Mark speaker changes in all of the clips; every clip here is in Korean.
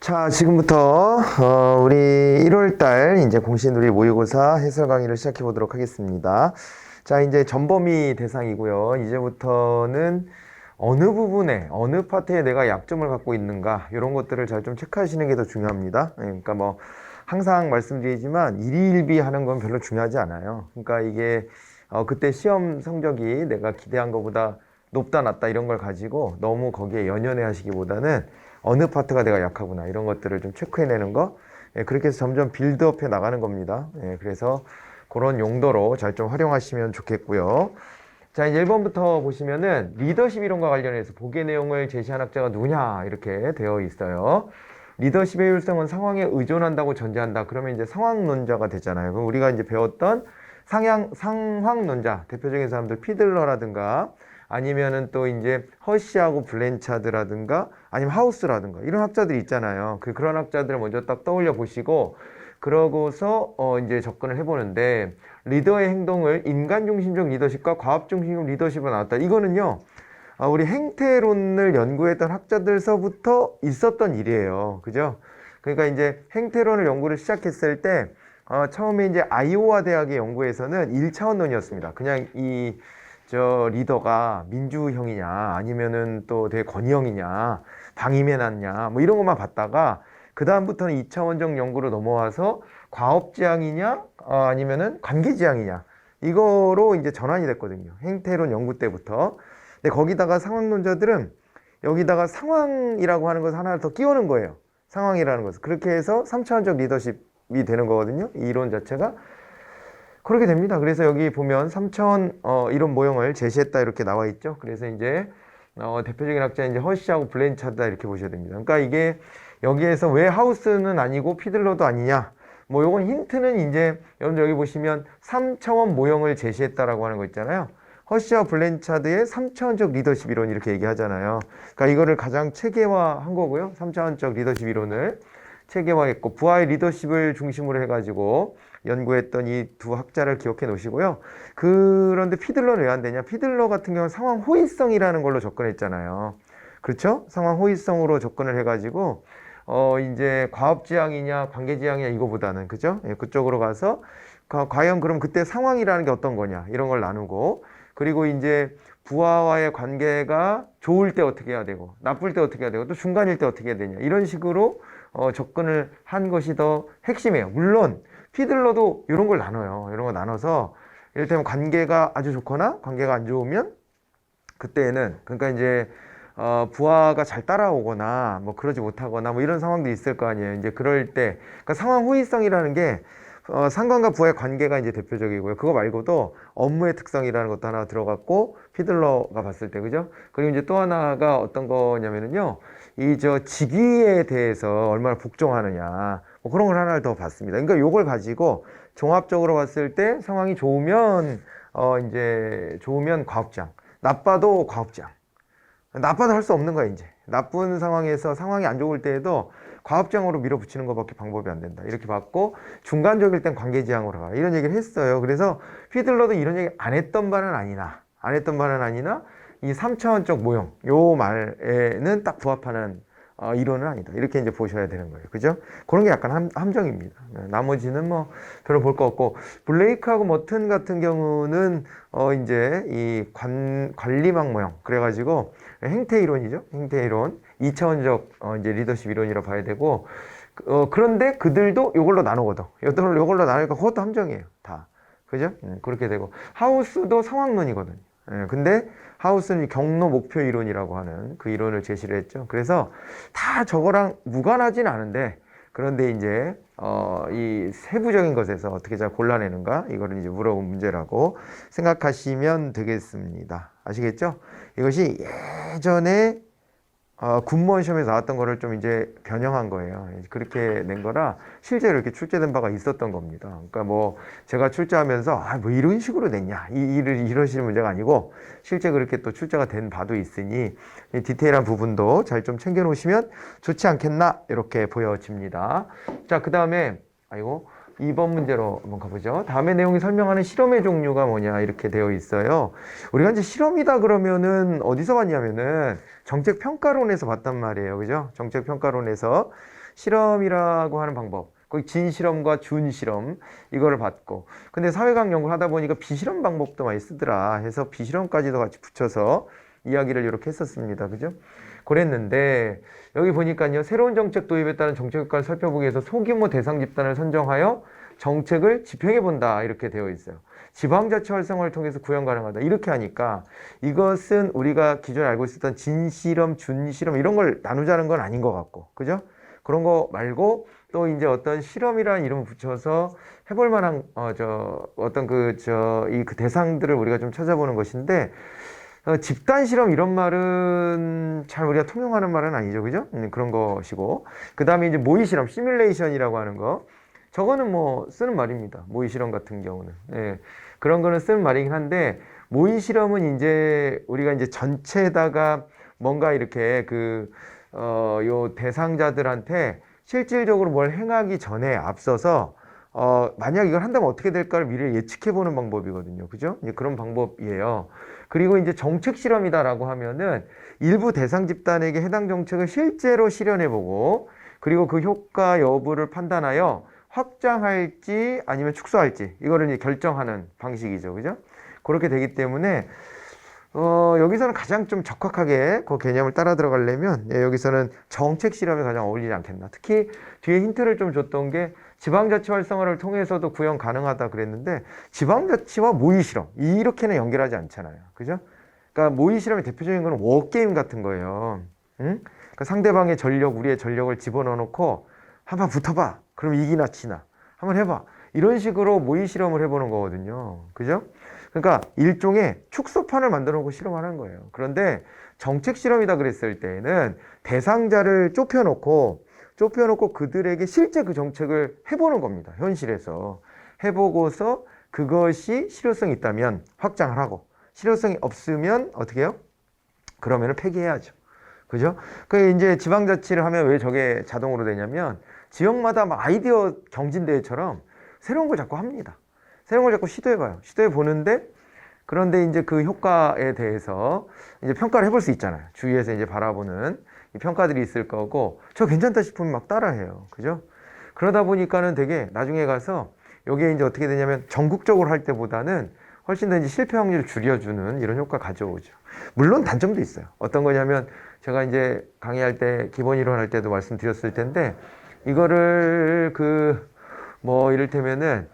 Speaker 1: 자, 지금부터 우리 1월달 이제 공시누리 모의고사 해설 강의를 시작해 보도록 하겠습니다. 자, 이제 전범위 대상이고요. 이제부터는 어느 부분에, 어느 파트에 내가 약점을 갖고 있는가, 이런 것들을 잘 좀 체크하시는 게 더 중요합니다. 그러니까 뭐 항상 말씀드리지만 일희일비 하는 건 별로 중요하지 않아요. 그러니까 이게 그때 시험 성적이 내가 기대한 것보다 높다 낮다 이런 걸 가지고 너무 거기에 연연해 하시기보다는 어느 파트가 내가 약하구나 이런 것들을 좀 체크해내는 거, 그렇게 해서 점점 빌드업해 나가는 겁니다. 그래서 그런 용도로 잘 좀 활용하시면 좋겠고요. 자, 이제 1번부터 보시면은 리더십 이론과 관련해서 보기의 내용을 제시한 학자가 누구냐 이렇게 되어 있어요. 리더십의 효율성은 상황에 의존한다고 전제한다. 그러면 이제 상황론자가 되잖아요. 그럼 우리가 이제 배웠던 상황론자 대표적인 사람들 피들러라든가 아니면은 또 이제 허쉬하고 블렌차드라든가 아니면 하우스라든가 이런 학자들이 있잖아요. 그런 학자들을 먼저 딱 떠올려 보시고 그러고서 이제 접근을 해보는데, 리더의 행동을 인간 중심적 리더십과 과업 중심적 리더십으로 나왔다. 이거는요, 우리 행태론을 연구했던 학자들서부터 있었던 일이에요. 그죠? 그러니까 이제 행태론을 연구를 시작했을 때 처음에 이제 아이오와 대학의 연구에서는 1차원론이었습니다. 그냥 저 리더가 민주형이냐 아니면은 또 되게 건의형이냐 방임해놨냐 뭐 이런 것만 봤다가 그 다음부터는 2차원적 연구로 넘어와서 과업지향이냐 아니면은 관계지향이냐 이거로 이제 전환이 됐거든요. 행태론 연구 때부터. 근데 거기다가 상황론자들은 여기다가 상황이라고 하는 것을 하나 더 끼우는 거예요. 상황이라는 것을. 그렇게 해서 3차원적 리더십이 되는 거거든요. 이 이론 자체가. 그렇게 됩니다. 그래서 여기 보면 3차원 이런 모형을 제시했다 이렇게 나와 있죠. 그래서 이제 대표적인 학자 이제 허쉬하고 블렌차드다 이렇게 보셔야 됩니다. 그러니까 이게 여기에서 왜 하우스는 아니고 피들러도 아니냐, 뭐 요건 힌트는 이제 여러분들 여기 보시면 3차원 모형을 제시했다라고 하는 거 있잖아요. 허쉬와 블렌차드의 3차원적 리더십 이론 이렇게 얘기하잖아요. 그러니까 이거를 가장 체계화한 거고요. 3차원적 리더십 이론을 체계화했고 부하의 리더십을 중심으로 해가지고 연구했던 이 두 학자를 기억해 놓으시고요. 그런데 피들러는 왜 안 되냐? 피들러 같은 경우는 상황 호의성이라는 걸로 접근했잖아요. 그렇죠? 상황 호의성으로 접근을 해가지고 이제 과업지향이냐 관계지향이냐 이거보다는, 그죠? 그쪽으로 가서 과연 그럼 그때 상황이라는 게 어떤 거냐 이런 걸 나누고, 그리고 이제 부하와의 관계가 좋을 때 어떻게 해야 되고 나쁠 때 어떻게 해야 되고 또 중간일 때 어떻게 해야 되냐 이런 식으로 접근을 한 것이 더 핵심이에요. 물론 피들러도 이런 걸 나눠요. 이런 거 나눠서 이를테면 관계가 아주 좋거나 관계가 안 좋으면 그때는, 그러니까 이제 부하가 잘 따라오거나 뭐 그러지 못하거나 뭐 이런 상황도 있을 거 아니에요. 이제 그럴 때 그러니까 상황 호의성이라는 게 상관과 부하의 관계가 이제 대표적이고요. 그거 말고도 업무의 특성이라는 것도 하나 들어갔고 피들러가 봤을 때, 그죠? 그리고 이제 또 하나가 어떤 거냐면은요, 이 저 직위에 대해서 얼마나 복종하느냐 뭐 그런 걸 하나를 더 봤습니다. 그러니까 요걸 가지고 종합적으로 봤을 때 상황이 좋으면 이제 좋으면 과업장, 나빠도 과업장. 나빠도 할 수 없는 거야. 이제 나쁜 상황에서 상황이 안 좋을 때에도 과업장으로 밀어붙이는 것밖에 방법이 안 된다 이렇게 봤고, 중간적일 땐 관계지향으로 가 이런 얘기를 했어요. 그래서 피들러도 이런 얘기 안 했던 바는 아니나 이 3차원적 모형 요 말에는 딱 부합하는 이론은 아니다 이렇게 이제 보셔야 되는 거예요. 그죠? 그런 게 약간 함정입니다. 나머지는 뭐 별로 볼 거 없고, 블레이크하고 머튼 같은 경우는 이제 이 관리망 모형 그래가지고 행태 이론이죠. 행태 이론 2차원적 이제 리더십 이론이라 봐야 되고, 그런데 그들도 요걸로 나누거든. 요걸로 나누니까 그것도 함정이에요. 다. 그죠? 그렇게 되고, 하우스도 상황론이거든요. 근데 하우스는 경로 목표 이론이라고 하는 그 이론을 제시를 했죠. 그래서 다 저거랑 무관하진 않은데, 그런데 이제 이 세부적인 것에서 어떻게 잘 골라내는가 이거를 이제 물어본 문제라고 생각하시면 되겠습니다. 아시겠죠? 이것이 예전에 군무원 시험에서 나왔던 거를 좀 이제 변형한 거예요. 그렇게 낸 거라 실제로 이렇게 출제된 바가 있었던 겁니다. 그러니까 뭐 제가 출제하면서 뭐 이런 식으로 냈냐 이러시는 문제가 아니고 실제 그렇게 또 출제가 된 바도 있으니 이 디테일한 부분도 잘 좀 챙겨 놓으시면 좋지 않겠나 이렇게 보여집니다. 자, 그 다음에 2번 문제로 한번 가보죠. 다음의 내용이 설명하는 실험의 종류가 뭐냐 이렇게 되어 있어요. 우리가 이제 실험이다 그러면은 어디서 봤냐면은 정책평가론에서 봤단 말이에요. 그죠? 정책평가론에서 실험이라고 하는 방법, 거기 진실험과 준실험 이거를 받고, 근데 사회과학 연구를 하다 보니까 비실험 방법도 많이 쓰더라 해서 비실험까지도 같이 붙여서 이야기를 이렇게 했었습니다. 그죠? 그랬는데 여기 보니까요, 새로운 정책 도입에 따른 정책 효과를 살펴보기 위해서 소규모 대상 집단을 선정하여 정책을 집행해 본다 이렇게 되어 있어요. 지방자치 활성화를 통해서 구현 가능하다 이렇게 하니까 이것은 우리가 기존에 알고 있었던 진실험, 준실험 이런 걸 나누자는 건 아닌 것 같고, 그죠? 그런 거 말고 또 이제 어떤 실험이라는 이름을 붙여서 해볼 만한 어떤 그 대상들을 우리가 좀 찾아보는 것인데, 집단 실험 이런 말은 잘 우리가 통용하는 말은 아니죠, 그죠? 그런 것이고, 그 다음에 이제 모의 실험, 시뮬레이션이라고 하는 거, 저거는 뭐 쓰는 말입니다. 모의 실험 같은 경우는, 예, 그런 거는 쓰는 말이긴 한데, 모의 실험은 이제 우리가 이제 전체에다가 뭔가 이렇게 요 대상자들한테 실질적으로 뭘 행하기 전에 앞서서 만약 이걸 한다면 어떻게 될까를 미리 예측해 보는 방법이거든요. 그죠? 이제 그런 방법이에요. 그리고 이제 정책 실험이다라고 하면은 일부 대상 집단에게 해당 정책을 실제로 실현해 보고, 그리고 그 효과 여부를 판단하여 확장할지 아니면 축소할지 이거를 이제 결정하는 방식이죠. 그죠? 그렇게 되기 때문에 여기서는 가장 좀 적확하게 그 개념을 따라 들어가려면, 예, 여기서는 정책 실험이 가장 어울리지 않겠나. 특히 뒤에 힌트를 좀 줬던 게 지방자치 활성화를 통해서도 구현 가능하다 그랬는데, 지방자치와 모의 실험 이렇게는 연결하지 않잖아요. 그죠? 그러니까 모의 실험의 대표적인 거는 워게임 같은 거예요. 응? 그러니까 상대방의 전력, 우리의 전력을 집어넣어 놓고 한번 붙어봐. 그럼 이기나 지나. 한번 해봐. 이런 식으로 모의 실험을 해보는 거거든요. 그죠? 그러니까 일종의 축소판을 만들어 놓고 실험하는 거예요. 그런데 정책 실험이다 그랬을 때에는 대상자를 좁혀놓고 그들에게 실제 그 정책을 해보는 겁니다. 현실에서. 해보고서 그것이 실효성이 있다면 확장을 하고, 실효성이 없으면 어떻게 해요? 그러면은 폐기해야죠. 그죠? 그 이제 지방자치를 하면 왜 저게 자동으로 되냐면, 지역마다 막 아이디어 경진대회처럼 새로운 걸 자꾸 합니다. 새로운 걸 자꾸 시도해봐요. 시도해보는데, 그런데 이제 그 효과에 대해서 이제 평가를 해볼 수 있잖아요. 주위에서 이제 바라보는 이 평가들이 있을 거고, 저 괜찮다 싶으면 막 따라해요. 그죠? 그러다 보니까는 되게 나중에 가서 여기에 이제 어떻게 되냐면 전국적으로 할 때보다는 훨씬 더 이제 실패 확률을 줄여주는 이런 효과 가져오죠. 물론 단점도 있어요. 어떤 거냐면 제가 이제 강의할 때 기본 이론 할 때도 말씀드렸을 텐데, 이거를 이를테면은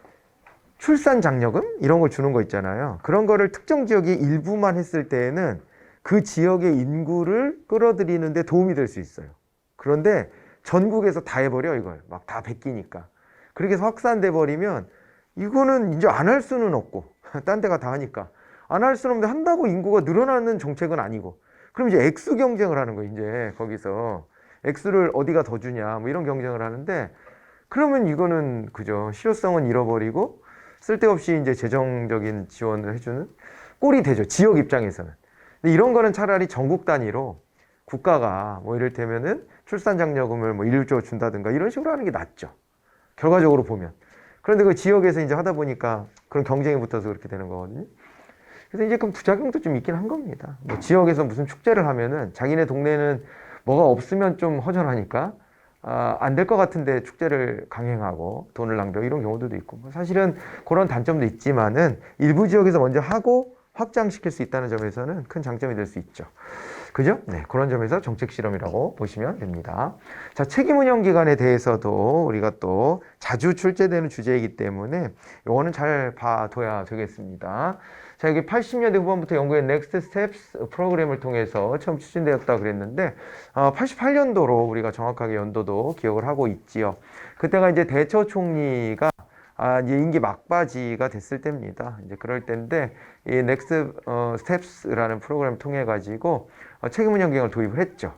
Speaker 1: 출산 장려금 이런 걸 주는 거 있잖아요. 그런 거를 특정 지역이 일부만 했을 때에는 그 지역의 인구를 끌어들이는데 도움이 될 수 있어요. 그런데 전국에서 다 해버려, 이걸. 막 다 베끼니까. 그렇게 해서 확산돼 버리면 이거는 이제 안 할 수는 없고, 딴 데가 다 하니까. 안 할 수는 없는데 한다고 인구가 늘어나는 정책은 아니고. 그럼 이제 액수 경쟁을 하는 거예요, 이제 거기서. 액수를 어디가 더 주냐, 뭐 이런 경쟁을 하는데, 그러면 이거는 그죠. 실효성은 잃어버리고 쓸데없이 이제 재정적인 지원을 해주는 꼴이 되죠. 지역 입장에서는. 근데 이런 거는 차라리 전국 단위로 국가가 뭐 이를테면은 출산장려금을 뭐 1조 준다든가 이런 식으로 하는 게 낫죠. 결과적으로 보면. 그런데 그 지역에서 이제 하다 보니까 그런 경쟁이 붙어서 그렇게 되는 거거든요. 그래서 이제 그럼 부작용도 좀 있긴 한 겁니다. 뭐 지역에서 무슨 축제를 하면은 자기네 동네는 뭐가 없으면 좀 허전하니까 안 될 것 같은데 축제를 강행하고 돈을 낭비하고 이런 경우들도 있고, 사실은 그런 단점도 있지만은 일부 지역에서 먼저 하고 확장시킬 수 있다는 점에서는 큰 장점이 될 수 있죠. 그죠? 네, 그런 점에서 정책 실험이라고 보시면 됩니다. 자, 책임 운영 기관에 대해서도 우리가 또 자주 출제되는 주제이기 때문에 이거는 잘 봐둬야 되겠습니다. 자, 여기 80년대 후반부터 영국의 넥스트 스텝스 프로그램을 통해서 처음 추진되었다 그랬는데, 88년도로 우리가 정확하게 연도도 기억을 하고 있지요. 그때가 이제 대처 총리가 이제 임기 막바지가 됐을 때입니다. 이제 그럴 때인데, 이 넥스트 스텝스라는 프로그램을 통해 가지고 책임 운영 기관을 도입을 했죠.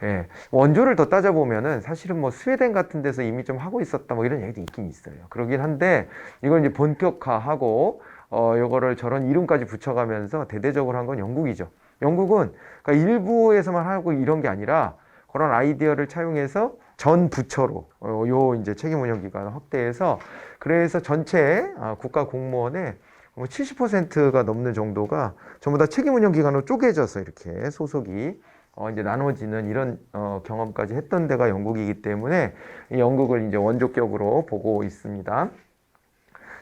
Speaker 1: 예. 원조를 더 따져보면은 사실은 뭐 스웨덴 같은 데서 이미 좀 하고 있었다 뭐 이런 얘기도 있긴 있어요. 그러긴 한데 이걸 이제 본격화하고 요거를 저런 이름까지 붙여가면서 대대적으로 한 건 영국이죠. 영국은 그러니까 일부에서만 하고 이런 게 아니라 그런 아이디어를 차용해서 전 부처로 요 이제 책임 운영 기관을 확대해서, 그래서 전체 국가 공무원의 70%가 넘는 정도가 전부 다 책임 운영 기관으로 쪼개져서 이렇게 소속이 이제 나눠지는 이런 경험까지 했던 데가 영국이기 때문에 이 영국을 이제 원조격으로 보고 있습니다.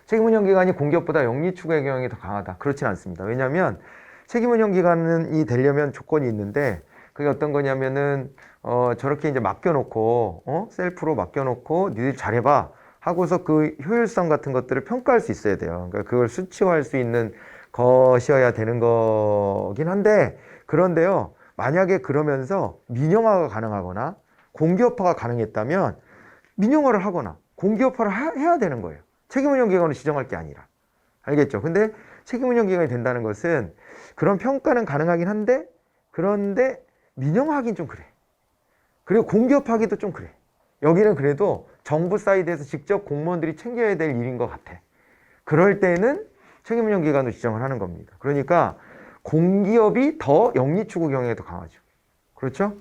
Speaker 1: 책임운영기관이 공기업보다 영리 추구의 경향이 더 강하다. 그렇진 않습니다. 왜냐하면 책임운영기관이 되려면 조건이 있는데 그게 어떤 거냐면은 저렇게 이제 맡겨놓고 셀프로 맡겨놓고 니들 잘해봐 하고서 그 효율성 같은 것들을 평가할 수 있어야 돼요. 그러니까 그걸 수치화할 수 있는 것이어야 되는 거긴 한데 그런데요. 만약에 그러면서 민영화가 가능하거나 공기업화가 가능했다면 민영화를 하거나 공기업화를 해야 되는 거예요. 책임운영기관을 지정할 게 아니라. 알겠죠? 근데 책임운영기관이 된다는 것은 그런 평가는 가능하긴 한데 그런데 민영화하긴 좀 그래. 그리고 공기업하기도 좀 그래. 여기는 그래도 정부 사이드에서 직접 공무원들이 챙겨야 될 일인 것 같아. 그럴 때는 책임운영기관으로 지정을 하는 겁니다. 그러니까 공기업이 더 영리추구 경향이 더 강하죠. 그렇죠?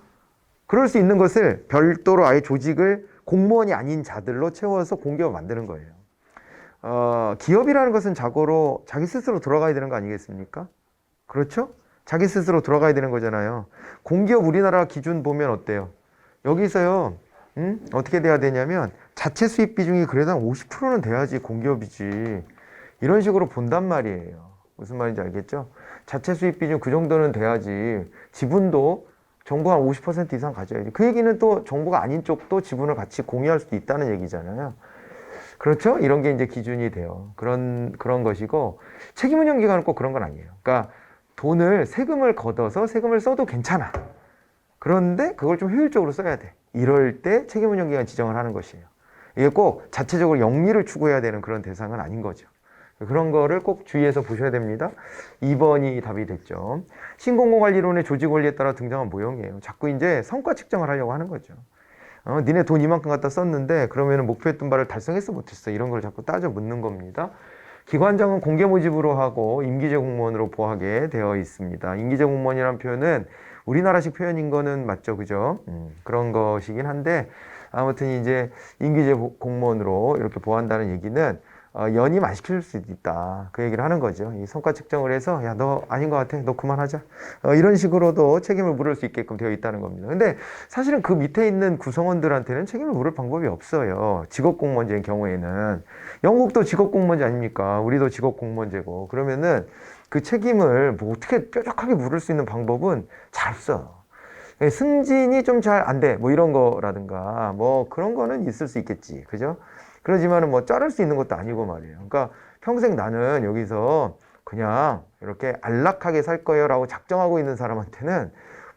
Speaker 1: 그럴 수 있는 것을 별도로 아예 조직을 공무원이 아닌 자들로 채워서 공기업을 만드는 거예요. 기업이라는 것은 자고로 자기 스스로 돌아가야 되는 거 아니겠습니까? 그렇죠? 자기 스스로 돌아가야 되는 거잖아요. 공기업 우리나라 기준 보면 어때요? 여기서요, 어떻게 돼야 되냐면 자체 수입 비중이 그래도 한 50%는 돼야지 공기업이지. 이런 식으로 본단 말이에요. 무슨 말인지 알겠죠? 자체 수입 비중 그 정도는 돼야지. 지분도 정부가 한 50% 이상 가져야지. 그 얘기는 또 정부가 아닌 쪽도 지분을 같이 공유할 수도 있다는 얘기잖아요. 그렇죠? 이런 게 이제 기준이 돼요. 그런 것이고, 책임운영기관은 꼭 그런 건 아니에요. 그러니까 돈을, 세금을 걷어서 세금을 써도 괜찮아. 그런데 그걸 좀 효율적으로 써야 돼. 이럴 때 책임운영기관 지정을 하는 것이에요. 이게 꼭 자체적으로 영리를 추구해야 되는 그런 대상은 아닌 거죠. 그런 거를 꼭 주의해서 보셔야 됩니다. 2번이 답이 됐죠. 신공공관리론의 조직원리에 따라 등장한 모형이에요. 자꾸 이제 성과 측정을 하려고 하는 거죠. 니네 돈 이만큼 갖다 썼는데 그러면 목표했던 바를 달성했어 못했어 이런 걸 자꾸 따져 묻는 겁니다. 기관장은 공개 모집으로 하고 임기제 공무원으로 보하게 되어 있습니다. 임기제 공무원이라는 표현은 우리나라식 표현인 거는 맞죠, 그죠? 그런 것이긴 한데 아무튼 이제 임기제 공무원으로 이렇게 보한다는 얘기는 연임 안 시킬 수도 있다. 그 얘기를 하는 거죠. 이 성과 측정을 해서 야, 너 아닌 것 같아. 너 그만하자. 이런 식으로도 책임을 물을 수 있게끔 되어 있다는 겁니다. 근데 사실은 그 밑에 있는 구성원들한테는 책임을 물을 방법이 없어요. 직업공무원제인 경우에는. 영국도 직업공무원제 아닙니까? 우리도 직업공무원제고. 그러면은 그 책임을 뭐 어떻게 뾰족하게 물을 수 있는 방법은 잘 없어. 승진이 좀 잘 안 돼. 뭐 이런 거라든가 뭐 그런 거는 있을 수 있겠지. 그죠? 그러지만은 뭐 자를 수 있는 것도 아니고 말이에요. 그러니까 평생 나는 여기서 그냥 이렇게 안락하게 살 거예요 라고 작정하고 있는 사람한테는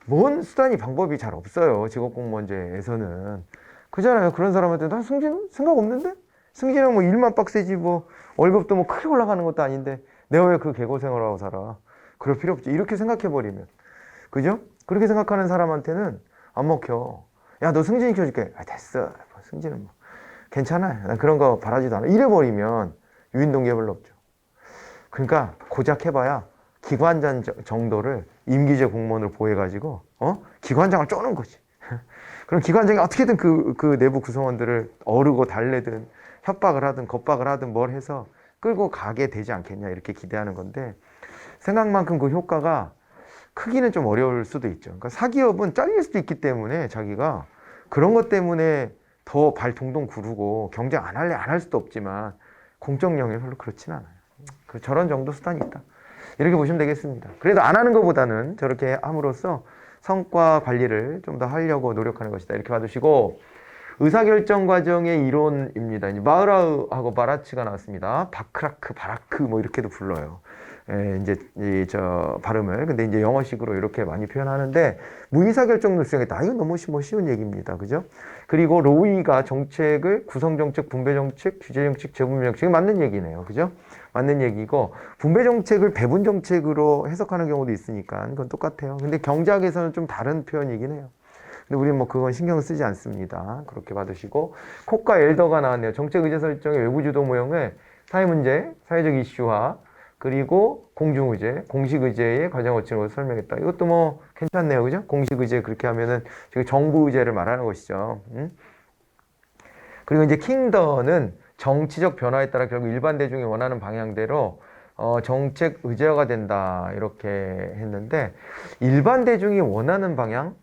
Speaker 1: 뭔 수단이 방법이 잘 없어요. 직업공무원제에서는. 그잖아요. 그런 사람한테는 난 승진 생각 없는데? 승진은 뭐 일만 빡세지 뭐 월급도 뭐 크게 올라가는 것도 아닌데 내가 왜 그 개고생을 하고 살아. 그럴 필요 없지. 이렇게 생각해버리면. 그죠? 그렇게 생각하는 사람한테는 안 먹혀. 야, 너 승진 시켜줄게. 아, 됐어. 승진은 뭐. 괜찮아. 난 그런 거 바라지도 않아. 이래버리면 유인동기가 별로 없죠. 그러니까 고작 해봐야 기관장 정도를 임기제 공무원으로 보해가지고 기관장을 쪼는 거지. 그럼 기관장이 어떻게든 그 내부 구성원들을 어르고 달래든 협박을 하든 겁박을 하든 뭘 해서 끌고 가게 되지 않겠냐 이렇게 기대하는 건데 생각만큼 그 효과가 크기는 좀 어려울 수도 있죠. 그러니까 사기업은 잘릴 수도 있기 때문에 자기가 그런 것 때문에 더 발 동동 구르고 경쟁 안 할래 안 할 수도 없지만 공적 영역이 별로 그렇진 않아요. 저런 정도 수단이 있다. 이렇게 보시면 되겠습니다. 그래도 안 하는 것보다는 저렇게 함으로써 성과 관리를 좀 더 하려고 노력하는 것이다. 이렇게 봐두시고 의사결정 과정의 이론입니다. 이제 마흐라우하고 바라츠가 나왔습니다. 바크라크, 바라크 뭐 이렇게도 불러요. 이제 저 발음을. 근데 이제 영어식으로 이렇게 많이 표현하는데 무의사결정을 수행했다. 이건 너무 쉬운 얘기입니다. 그죠? 그리고 로이가 정책을 구성정책, 분배정책, 규제정책, 재분배정책이 맞는 얘기네요. 그죠? 맞는 얘기고 분배정책을 배분정책으로 해석하는 경우도 있으니까 그건 똑같아요. 근데 경제학에서는 좀 다른 표현이긴 해요. 근데 우리는 뭐 그건 신경 쓰지 않습니다. 그렇게 받으시고 콕과 엘더가 나왔네요. 정책 의제 설정의 외부 주도 모형을 사회 문제, 사회적 이슈화 그리고 공중의제, 공식의제의 과정 거치는 것을 설명했다. 이것도 뭐 괜찮네요. 그죠? 공식의제 그렇게 하면은 지금 정부의제를 말하는 것이죠. 그리고 이제 킹더는 정치적 변화에 따라 결국 일반 대중이 원하는 방향대로 정책 의제화가 된다 이렇게 했는데 일반 대중이 원하는 방향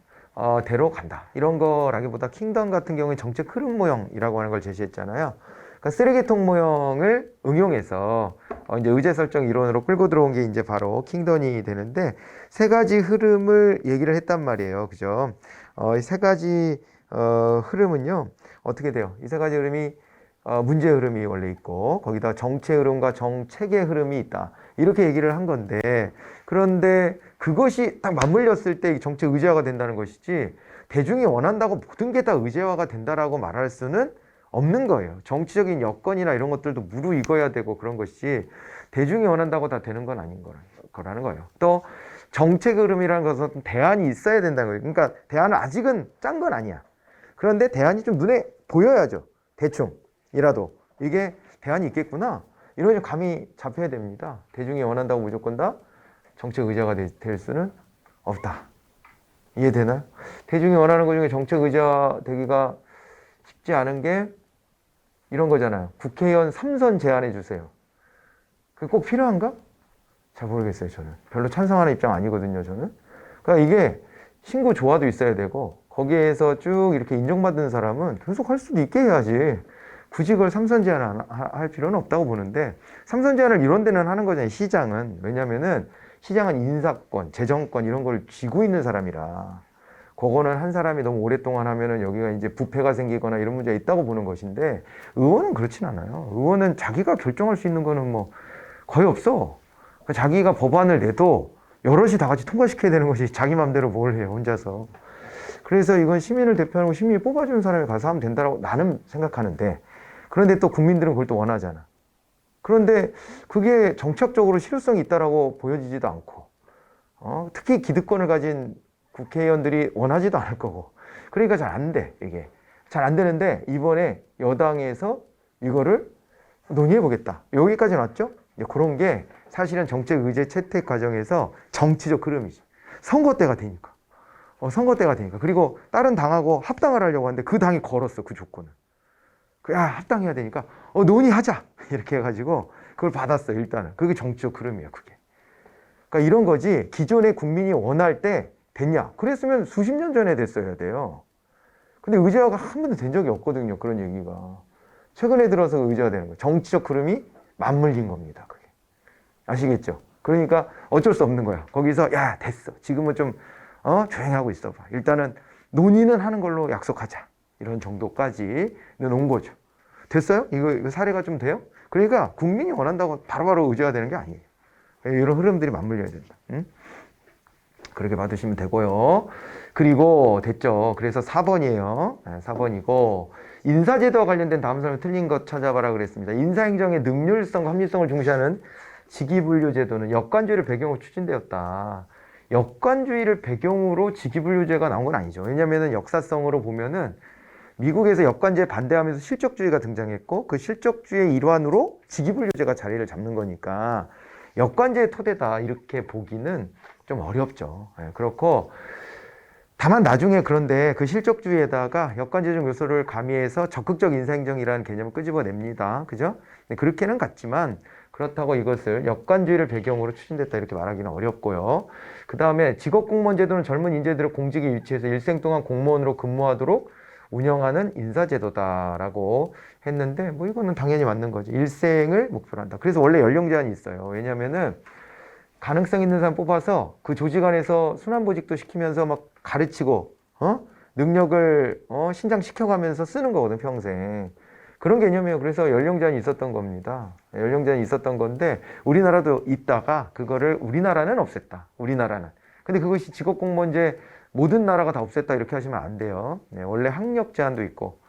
Speaker 1: 대로 간다 이런 거라기보다 킹덤 같은 경우에 정책 흐름 모형이라고 하는 걸 제시했잖아요. 그러니까 쓰레기통 모형을 응용해서 이제 의제 설정 이론으로 끌고 들어온 게 이제 바로 킹덤이 되는데 세 가지 흐름을 얘기를 했단 말이에요. 그죠? 이 세 가지 흐름은요 어떻게 돼요? 이 세 가지 흐름이 문제 흐름이 원래 있고 거기다 정체 흐름과 정책의 흐름이 있다 이렇게 얘기를 한 건데 그런데 그것이 딱 맞물렸을 때 정책 의제화가 된다는 것이지 대중이 원한다고 모든 게 다 의제화가 된다라고 말할 수는 없는 거예요. 정치적인 여건이나 이런 것들도 무르익어야 되고 그런 것이 대중이 원한다고 다 되는 건 아닌 거라는 거예요. 또 정책 흐름이라는 것은 대안이 있어야 된다는 거예요. 그러니까 대안은 아직은 짠 건 아니야. 그런데 대안이 좀 눈에 보여야죠. 대충이라도 이게 대안이 있겠구나. 이런 감이 잡혀야 됩니다. 대중이 원한다고 무조건 다 정책 의제가 될 수는 없다. 이해되나요? 대중이 원하는 것 중에 정책 의제화 되기가 쉽지 않은 게 이런 거잖아요. 국회의원 3선 제안해 주세요. 그게 꼭 필요한가? 잘 모르겠어요, 저는. 별로 찬성하는 입장 아니거든요, 저는. 그러니까 이게 신고 조화도 있어야 되고 거기에서 쭉 이렇게 인정받은 사람은 계속 할 수도 있게 해야지. 굳이 그걸 3선 제안을 할 필요는 없다고 보는데 3선 제안을 이런 데는 하는 거잖아요, 시장은. 왜냐면은 시장은 인사권, 재정권 이런 걸 쥐고 있는 사람이라 그거는 한 사람이 너무 오랫동안 하면은 여기가 이제 부패가 생기거나 이런 문제가 있다고 보는 것인데 의원은 그렇진 않아요. 의원은 자기가 결정할 수 있는 거는 뭐 거의 없어. 그러니까 자기가 법안을 내도 여럿이 다 같이 통과시켜야 되는 것이 자기 맘대로 뭘 해요, 혼자서. 그래서 이건 시민을 대표하고 시민이 뽑아주는 사람이 가서 하면 된다고 나는 생각하는데 그런데 또 국민들은 그걸 또 원하잖아. 그런데 그게 정책적으로 실효성이 있다라고 보여지지도 않고 특히 기득권을 가진 국회의원들이 원하지도 않을 거고 그러니까 잘 안 돼. 이게 잘 안 되는데 이번에 여당에서 이거를 논의해 보겠다 여기까지 왔죠. 그런 게 사실은 정책 의제 채택 과정에서 정치적 흐름이지. 선거 때가 되니까 선거 때가 되니까 그리고 다른 당하고 합당을 하려고 하는데 그 당이 걸었어 그 조건을. 야 합당해야 되니까 논의하자 이렇게 해가지고 그걸 받았어. 일단은 그게 정치적 흐름이야 그게. 그러니까 이런 거지. 기존의 국민이 원할 때 됐냐? 그랬으면 수십 년 전에 됐어야 돼요. 근데 의제화가 한 번도 된 적이 없거든요. 그런 얘기가. 최근에 들어서 의제화 되는 거예요. 정치적 흐름이 맞물린 겁니다. 그게. 아시겠죠? 그러니까 어쩔 수 없는 거야. 거기서 야 됐어. 지금은 좀 조용히 하고 있어봐. 일단은 논의는 하는 걸로 약속하자. 이런 정도까지는 온 거죠. 됐어요? 이거 사례가 좀 돼요? 그러니까 국민이 원한다고 바로바로 의제화 되는 게 아니에요. 이런 흐름들이 맞물려야 된다. 응? 그렇게 받으시면 되고요. 그리고 됐죠. 그래서 4번이에요. 4번이고 인사제도와 관련된 다음 사람이 틀린 것 찾아봐라 그랬습니다. 인사행정의 능률성, 합리성을 중시하는 직위분류제도는 역관주의를 배경으로 추진되었다. 역관주의를 배경으로 직위분류제가 나온 건 아니죠. 왜냐하면 역사성으로 보면은 미국에서 역관제에 반대하면서 실적주의가 등장했고 그 실적주의의 일환으로 직위분류제가 자리를 잡는 거니까 역관제의 토대다 이렇게 보기는 좀 어렵죠. 그렇고 다만 나중에 그런데 그 실적주의에다가 역관제적 요소를 가미해서 적극적 인사행정이라는 개념을 끄집어냅니다. 그죠? 그렇게는 같지만 그렇다고 이것을 역관주의를 배경으로 추진됐다 이렇게 말하기는 어렵고요. 그 다음에 직업공무원제도는 젊은 인재들을 공직에 유치해서 일생 동안 공무원으로 근무하도록 운영하는 인사제도다라고 했는데 뭐 이거는 당연히 맞는 거죠. 일생을 목표로 한다. 그래서 원래 연령 제한이 있어요. 왜냐면은 가능성 있는 사람 뽑아서 그 조직 안에서 순환보직도 시키면서 막 가르치고 능력을 신장시켜가면서 쓰는 거거든 평생. 그런 개념이에요. 그래서 연령 제한이 있었던 겁니다. 연령 제한이 있었던 건데 우리나라도 있다가 그거를 우리나라는 없앴다. 우리나라는. 근데 그것이 직업공무원제 모든 나라가 다 없앴다 이렇게 하시면 안 돼요. 네, 원래 학력 제한도 있고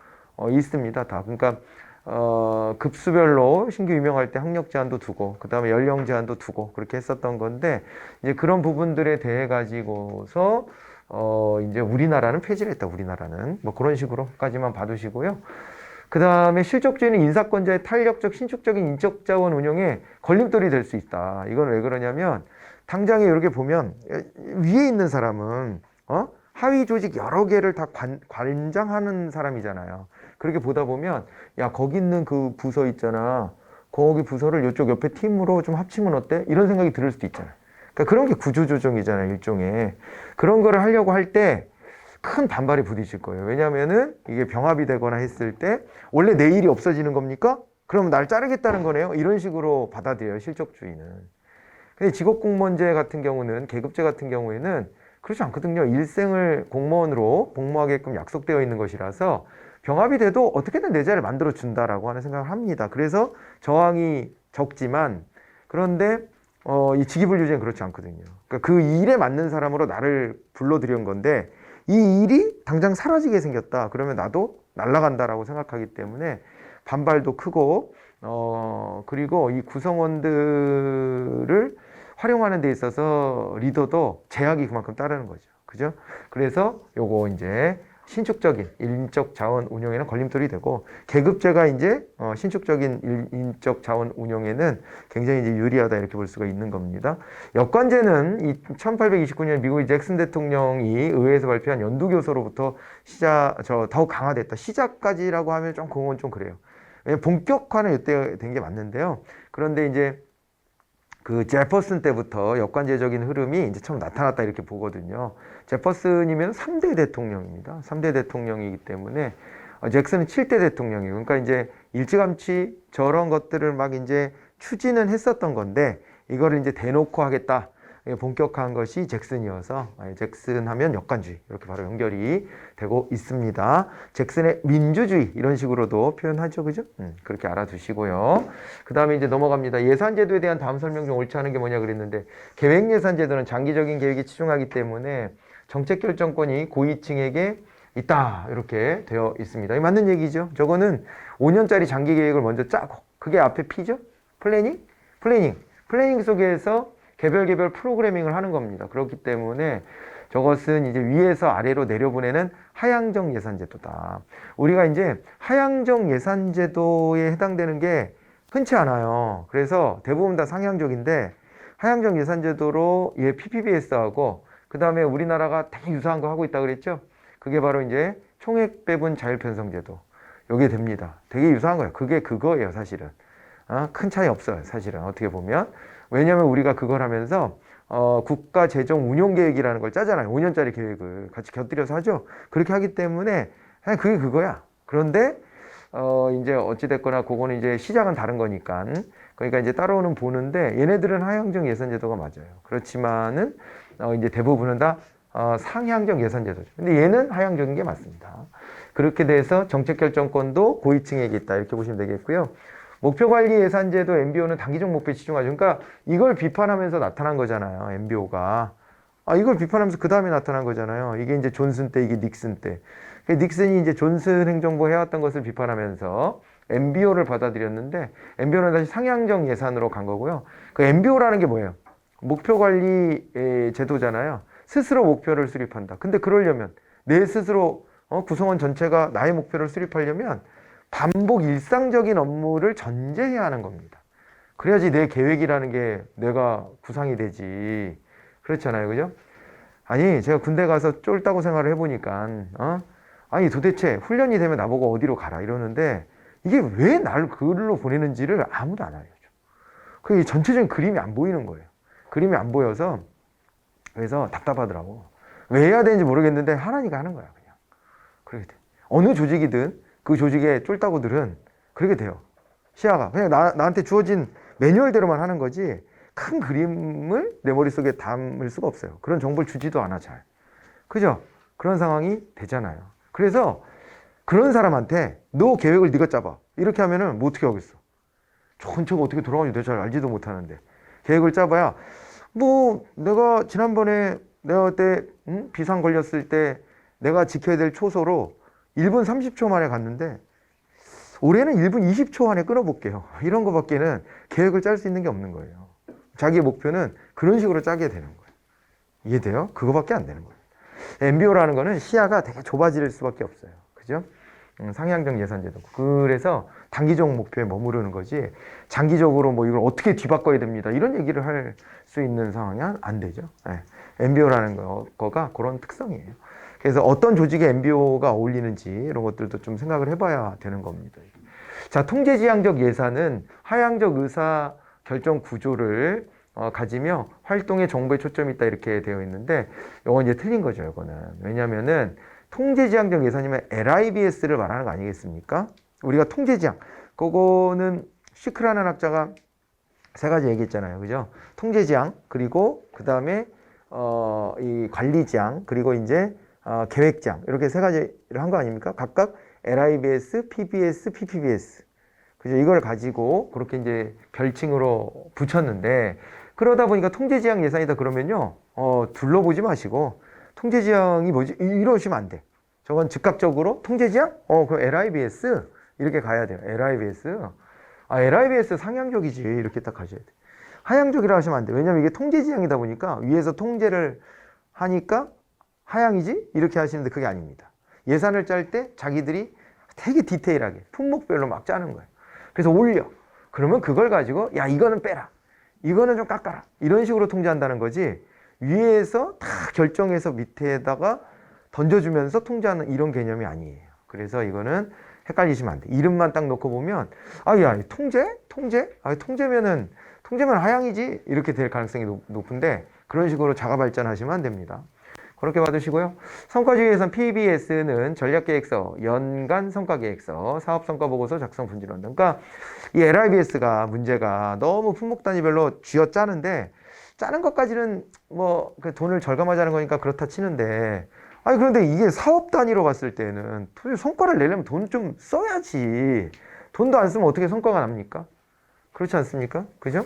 Speaker 1: 있습니다. 다. 그러니까 급수별로 신규 임용할 때 학력 제한도 두고 그 다음에 연령 제한도 두고 그렇게 했었던 건데 이제 그런 부분들에 대해 가지고서 이제 우리나라는 폐지를 했다. 우리나라는 뭐 그런 식으로까지만 봐두시고요. 그 다음에 실적주의는 인사권자의 탄력적 신축적인 인적 자원 운용에 걸림돌이 될 수 있다. 이건 왜 그러냐면 당장에 이렇게 보면 위에 있는 사람은 하위 조직 여러 개를 다 관장하는 사람이잖아요. 그렇게 보다 보면 야 거기 있는 그 부서 있잖아. 거기 부서를 이쪽 옆에 팀으로 좀 합치면 어때? 이런 생각이 들을 수도 있잖아요. 그러니까 그런 게 구조조정이잖아요, 일종의. 그런 거를 하려고 할 때 큰 반발이 부딪힐 거예요. 왜냐면은 이게 병합이 되거나 했을 때 원래 내 일이 없어지는 겁니까? 그럼 날 자르겠다는 거네요. 이런 식으로 받아들여요, 실적주의는. 근데 직업공무원제 같은 경우는, 계급제 같은 경우에는 그렇지 않거든요. 일생을 공무원으로 복무하게끔 약속되어 있는 것이라서 병합이 돼도 어떻게든 내 자리를 만들어 준다라고 하는 생각을 합니다. 그래서 저항이 적지만, 그런데 이 직위분류제는 그렇지 않거든요. 그러니까 그 일에 맞는 사람으로 나를 불러들인 건데 이 일이 당장 사라지게 생겼다. 그러면 나도 날아간다라고 생각하기 때문에 반발도 크고, 그리고 이 구성원들을 활용하는 데 있어서 리더도 제약이 그만큼 따르는 거죠. 그죠? 그래서 요거 이제 신축적인 인적 자원 운용에는 걸림돌이 되고, 계급제가 이제 신축적인 인적 자원 운용에는 굉장히 이제 유리하다 이렇게 볼 수가 있는 겁니다. 여권제는 1829년 미국의 잭슨 대통령이 의회에서 발표한 연두교서로부터 더욱 강화됐다. 시작까지라고 하면 좀 그건 좀 그래요. 왜냐면 본격화는 이때 된 게 맞는데요. 그런데 이제 그 제퍼슨 때부터 역관제적인 흐름이 이제 처음 나타났다 이렇게 보거든요. 제퍼슨이면 3대 대통령입니다. 3대 대통령이기 때문에 잭슨은 7대 대통령이에요. 그러니까 이제 일찌감치 저런 것들을 막 이제 추진은 했었던 건데 이거를 이제 대놓고 하겠다. 본격화한 것이 잭슨이어서 잭슨 하면 역관주의 이렇게 바로 연결이 되고 있습니다. 잭슨의 민주주의 이런 식으로도 표현하죠. 그죠? 그렇게 알아두시고요. 그 다음에 이제 넘어갑니다. 예산제도에 대한 다음 설명 중 옳지 않은 게 뭐냐 그랬는데, 계획예산제도는 장기적인 계획에 치중하기 때문에 정책결정권이 고위층에게 있다 이렇게 되어 있습니다. 이 맞는 얘기죠. 저거는 5년짜리 장기 계획을 먼저 짜고 그게 앞에 P죠. 플래닝 속에서 개별 프로그래밍을 하는 겁니다. 그렇기 때문에 저것은 이제 위에서 아래로 내려보내는 하향적 예산제도다. 우리가 이제 하향적 예산제도에 해당되는 게 흔치 않아요. 그래서 대부분 다 상향적인데, 하향적 예산제도로 얘 PPBS하고 그 다음에 우리나라가 되게 유사한 거 하고 있다 그랬죠. 그게 바로 이제 총액배분 자율편성제도. 요게 됩니다. 되게 유사한 거예요. 그게 그거예요, 사실은. 큰 차이 없어요, 사실은. 어떻게 보면. 왜냐면 우리가 그걸 하면서 국가 재정 운용 계획이라는 걸 짜잖아요. 5년짜리 계획을 같이 곁들여서 하죠. 그렇게 하기 때문에 그냥 그게 그거야. 그런데 이제 어찌 됐거나 그거는 이제 시작은 다른 거니까. 그러니까 이제 따라오는 보는데 얘네들은 하향적 예산제도가 맞아요. 그렇지만은 이제 대부분은 다 상향적 예산제도죠. 근데 얘는 하향적인 게 맞습니다. 그렇게 돼서 정책결정권도 고위층에게 있다 이렇게 보시면 되겠고요. 목표관리 예산제도 MBO는 단기적 목표에 치중하죠. 그러니까 이걸 비판하면서 나타난 거잖아요. MBO가. 이걸 비판하면서 그 다음에 나타난 거잖아요. 이게 이제 존슨 때, 이게 닉슨 때. 닉슨이 이제 존슨 행정부 해왔던 것을 비판하면서 MBO를 받아들였는데, MBO는 다시 상향적 예산으로 간 거고요. 그 MBO라는 게 뭐예요? 목표관리 제도잖아요. 스스로 목표를 수립한다. 근데 그러려면 내 스스로 구성원 전체가 나의 목표를 수립하려면 반복 일상적인 업무를 전제해야 하는 겁니다. 그래야지 내 계획이라는 게 내가 구상이 되지. 그렇잖아요. 그죠? 아니, 제가 군대 가서 쫄다고 생활을 해보니까, 아니, 도대체 훈련이 되면 나보고 어디로 가라 이러는데, 이게 왜 날 그걸로 보내는지를 아무도 안 알려줘. 그 전체적인 그림이 안 보이는 거예요. 그림이 안 보여서, 그래서 답답하더라고. 왜 해야 되는지 모르겠는데, 하나니까 하는 거야, 그냥. 그렇게 돼. 어느 조직이든, 그 조직의 쫄따구들은 그렇게 돼요. 시야가 그냥 나한테 주어진 매뉴얼대로만 하는 거지 큰 그림을 내 머릿속에 담을 수가 없어요. 그런 정보를 주지도 않아 잘. 그죠? 그런 상황이 되잖아요. 그래서 그런 사람한테 너 계획을 네가 짜봐 이렇게 하면은 뭐 어떻게 하겠어. 전체가 어떻게 돌아가는지 내가 잘 알지도 못하는데 계획을 짜봐야 뭐 내가 지난번에 내가 그때 비상 걸렸을 때 내가 지켜야 될 초소로 1분 30초 만에 갔는데 올해는 1분 20초 안에 끊어볼게요. 이런 거밖에는 계획을 짤 수 있는 게 없는 거예요. 자기의 목표는 그런 식으로 짜게 되는 거예요. 이해돼요? 그거밖에 안 되는 거예요. MBO라는 거는 시야가 되게 좁아질 수밖에 없어요. 그죠? 상향적 예산제도. 그래서 단기적 목표에 머무르는 거지 장기적으로 뭐 이걸 어떻게 뒤바꿔야 됩니다. 이런 얘기를 할 수 있는 상황이 안 되죠. 네. MBO라는 거가 그런 특성이에요. 그래서 어떤 조직에 MBO가 어울리는지 이런 것들도 좀 생각을 해봐야 되는 겁니다. 자, 통제지향적 예산은 하향적 의사 결정 구조를 가지며 활동에 정보에 초점이 있다 이렇게 되어 있는데 이건 이제 틀린 거죠. 이거는 왜냐하면은 통제지향적 예산이면 LIBS를 말하는 거 아니겠습니까? 우리가 통제지향 그거는 시크라는 학자가 세 가지 얘기했잖아요. 그죠? 통제지향 그리고 그 다음에 이 관리지향 그리고 이제 계획지향 이렇게 세 가지를 한 거 아닙니까? 각각 LIBS, PBS, PPBS 그죠? 이걸 가지고 그렇게 이제 별칭으로 붙였는데 그러다 보니까 통제지향 예산이다 그러면요 둘러보지 마시고 통제지향이 뭐지? 이러시면 안 돼. 저건 즉각적으로 통제지향? 그럼 LIBS 이렇게 가야 돼요. LIBS. LIBS 상향적이지 이렇게 딱 가셔야 돼. 하향적이라 하시면 안 돼. 왜냐면 이게 통제지향이다 보니까 위에서 통제를 하니까 하향이지 이렇게 하시는데 그게 아닙니다. 예산을 짤 때 자기들이 되게 디테일하게 품목별로 막 짜는 거예요. 그래서 올려. 그러면 그걸 가지고 야 이거는 빼라. 이거는 좀 깎아라. 이런 식으로 통제한다는 거지. 위에서 다 결정해서 밑에다가 던져주면서 통제하는 이런 개념이 아니에요. 그래서 이거는 헷갈리시면 안 돼. 이름만 딱 놓고 보면 야 통제? 통제? 통제면 하향이지 이렇게 될 가능성이 높은데 그런 식으로 자가 발전하시면 안 됩니다. 그렇게 받으시고요. 성과주의 예산 PBS는 전략계획서, 연간 성과계획서, 사업성과보고서 작성 분진원. 그러니까 이 LIBS가 문제가 너무 품목 단위별로 쥐어 짜는데 짜는 것까지는 뭐 돈을 절감하자는 거니까 그렇다 치는데 그런데 이게 사업 단위로 봤을 때는 성과를 내려면 돈 좀 써야지. 돈도 안 쓰면 어떻게 성과가 납니까? 그렇지 않습니까? 그죠?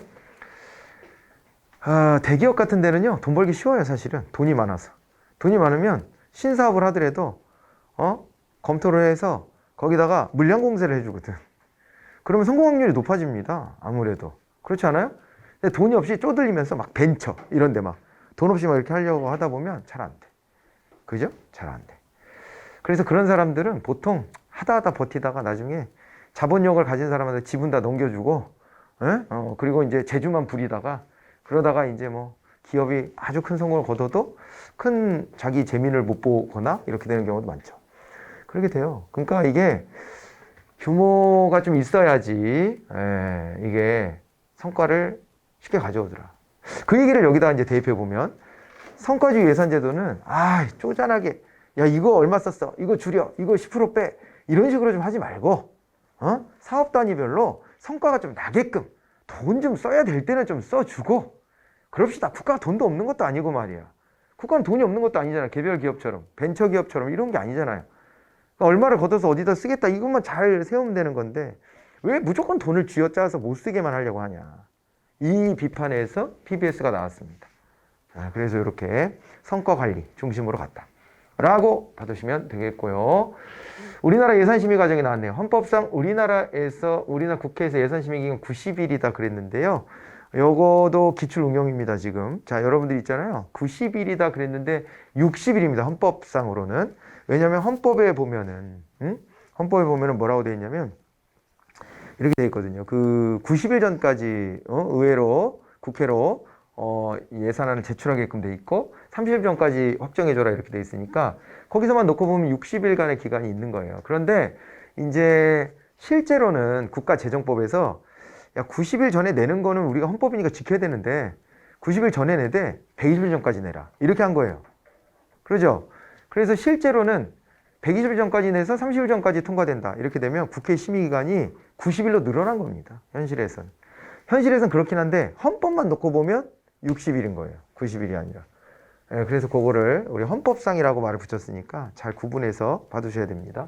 Speaker 1: 대기업 같은 데는요, 돈 벌기 쉬워요, 사실은. 돈이 많아서. 돈이 많으면 신사업을 하더라도, 검토를 해서 거기다가 물량 공세를 해주거든. 그러면 성공 확률이 높아집니다. 아무래도. 그렇지 않아요? 근데 돈이 없이 쪼들리면서 막 벤처, 이런 데 막, 돈 없이 막 이렇게 하려고 하다 보면 잘 안 돼. 그죠? 잘 안 돼. 그래서 그런 사람들은 보통 하다 버티다가 나중에 자본력을 가진 사람한테 지분 다 넘겨주고, 그리고 이제 재주만 부리다가, 그러다가 이제 뭐 기업이 아주 큰 성공을 거둬도 큰 자기 재민을 못 보거나 이렇게 되는 경우도 많죠. 그렇게 돼요. 그러니까 이게 규모가 좀 있어야지, 이게 성과를 쉽게 가져오더라. 그 얘기를 여기다 이제 대입해 보면, 성과주의 예산제도는 쪼잔하게 야 이거 얼마 썼어 이거 줄여 이거 10% 빼 이런 식으로 좀 하지 말고 사업 단위별로 성과가 좀 나게끔 돈 좀 써야 될 때는 좀 써주고 그럽시다. 국가가 돈도 없는 것도 아니고 말이야. 국가는 돈이 없는 것도 아니잖아. 개별 기업처럼 벤처기업처럼 이런 게 아니잖아요. 그러니까 얼마를 걷어서 어디다 쓰겠다 이것만 잘 세우면 되는 건데 왜 무조건 돈을 쥐어짜서 못 쓰게만 하려고 하냐. 이 비판에서 PBS가 나왔습니다. 그래서 이렇게 성과관리 중심으로 갔다 라고 받으시면 되겠고요. 우리나라 예산심의 과정이 나왔네요. 헌법상 우리나라 국회에서 예산심의 기간 90일이다 그랬는데요. 요거도 기출응용입니다 지금. 자, 여러분들 있잖아요. 90일이다 그랬는데 60일입니다 헌법상으로는. 왜냐하면 헌법에 보면은 뭐라고 되어 있냐면 이렇게 되어 있거든요. 그 90일 전까지 의회로 국회로 예산안을 제출하게끔 돼 있고 30일 전까지 확정해줘라 이렇게 돼 있으니까 거기서만 놓고 보면 60일간의 기간이 있는 거예요. 그런데 이제 실제로는 국가재정법에서 90일 전에 내는 거는 우리가 헌법이니까 지켜야 되는데 90일 전에 내되 120일 전까지 내라 이렇게 한 거예요. 그러죠? 그래서 실제로는 120일 전까지 내서 30일 전까지 통과된다 이렇게 되면 국회 심의기간이 90일로 늘어난 겁니다. 현실에서는 그렇긴 한데 헌법만 놓고 보면 60일인 거예요. 90일이 아니라. 그래서 그거를 우리 헌법상이라고 말을 붙였으니까 잘 구분해서 봐두셔야 됩니다.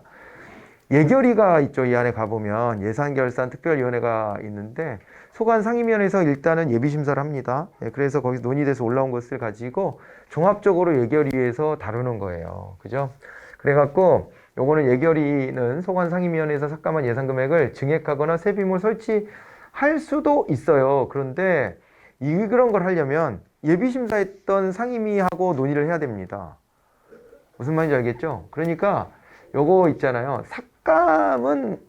Speaker 1: 예결위가 있죠. 이 안에 가보면 예산결산특별위원회가 있는데 소관상임위원회에서 일단은 예비심사를 합니다. 그래서 거기서 논의돼서 올라온 것을 가지고 종합적으로 예결위에서 다루는 거예요. 그죠? 그래갖고 요거는 예결위는 소관상임위원회에서 삭감한 예산금액을 증액하거나 세비물 설치할 수도 있어요. 그런데 그런 걸 하려면 예비심사했던 상임위하고 논의를 해야 됩니다. 무슨 말인지 알겠죠? 그러니까 요거 있잖아요. 삭감은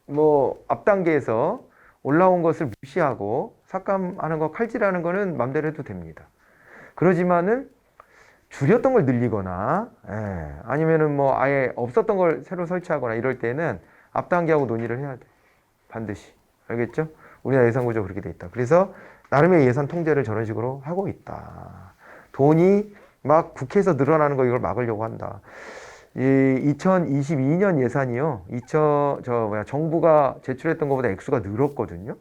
Speaker 1: 뭐 앞 단계에서 올라온 것을 무시하고 삭감하는 거 칼질하는 거는 맘대로 해도 됩니다. 그러지만은 줄였던 걸 늘리거나 아니면은 뭐 아예 없었던 걸 새로 설치하거나 이럴 때는 앞 단계하고 논의를 해야 돼. 반드시. 알겠죠? 우리나라 예산구조 그렇게 돼 있다. 그래서 나름의 예산 통제를 저런 식으로 하고 있다. 돈이 막 국회에서 늘어나는 거 이걸 막으려고 한다. 이 2022년 예산이요. 정부가 제출했던 것보다 액수가 늘었거든요.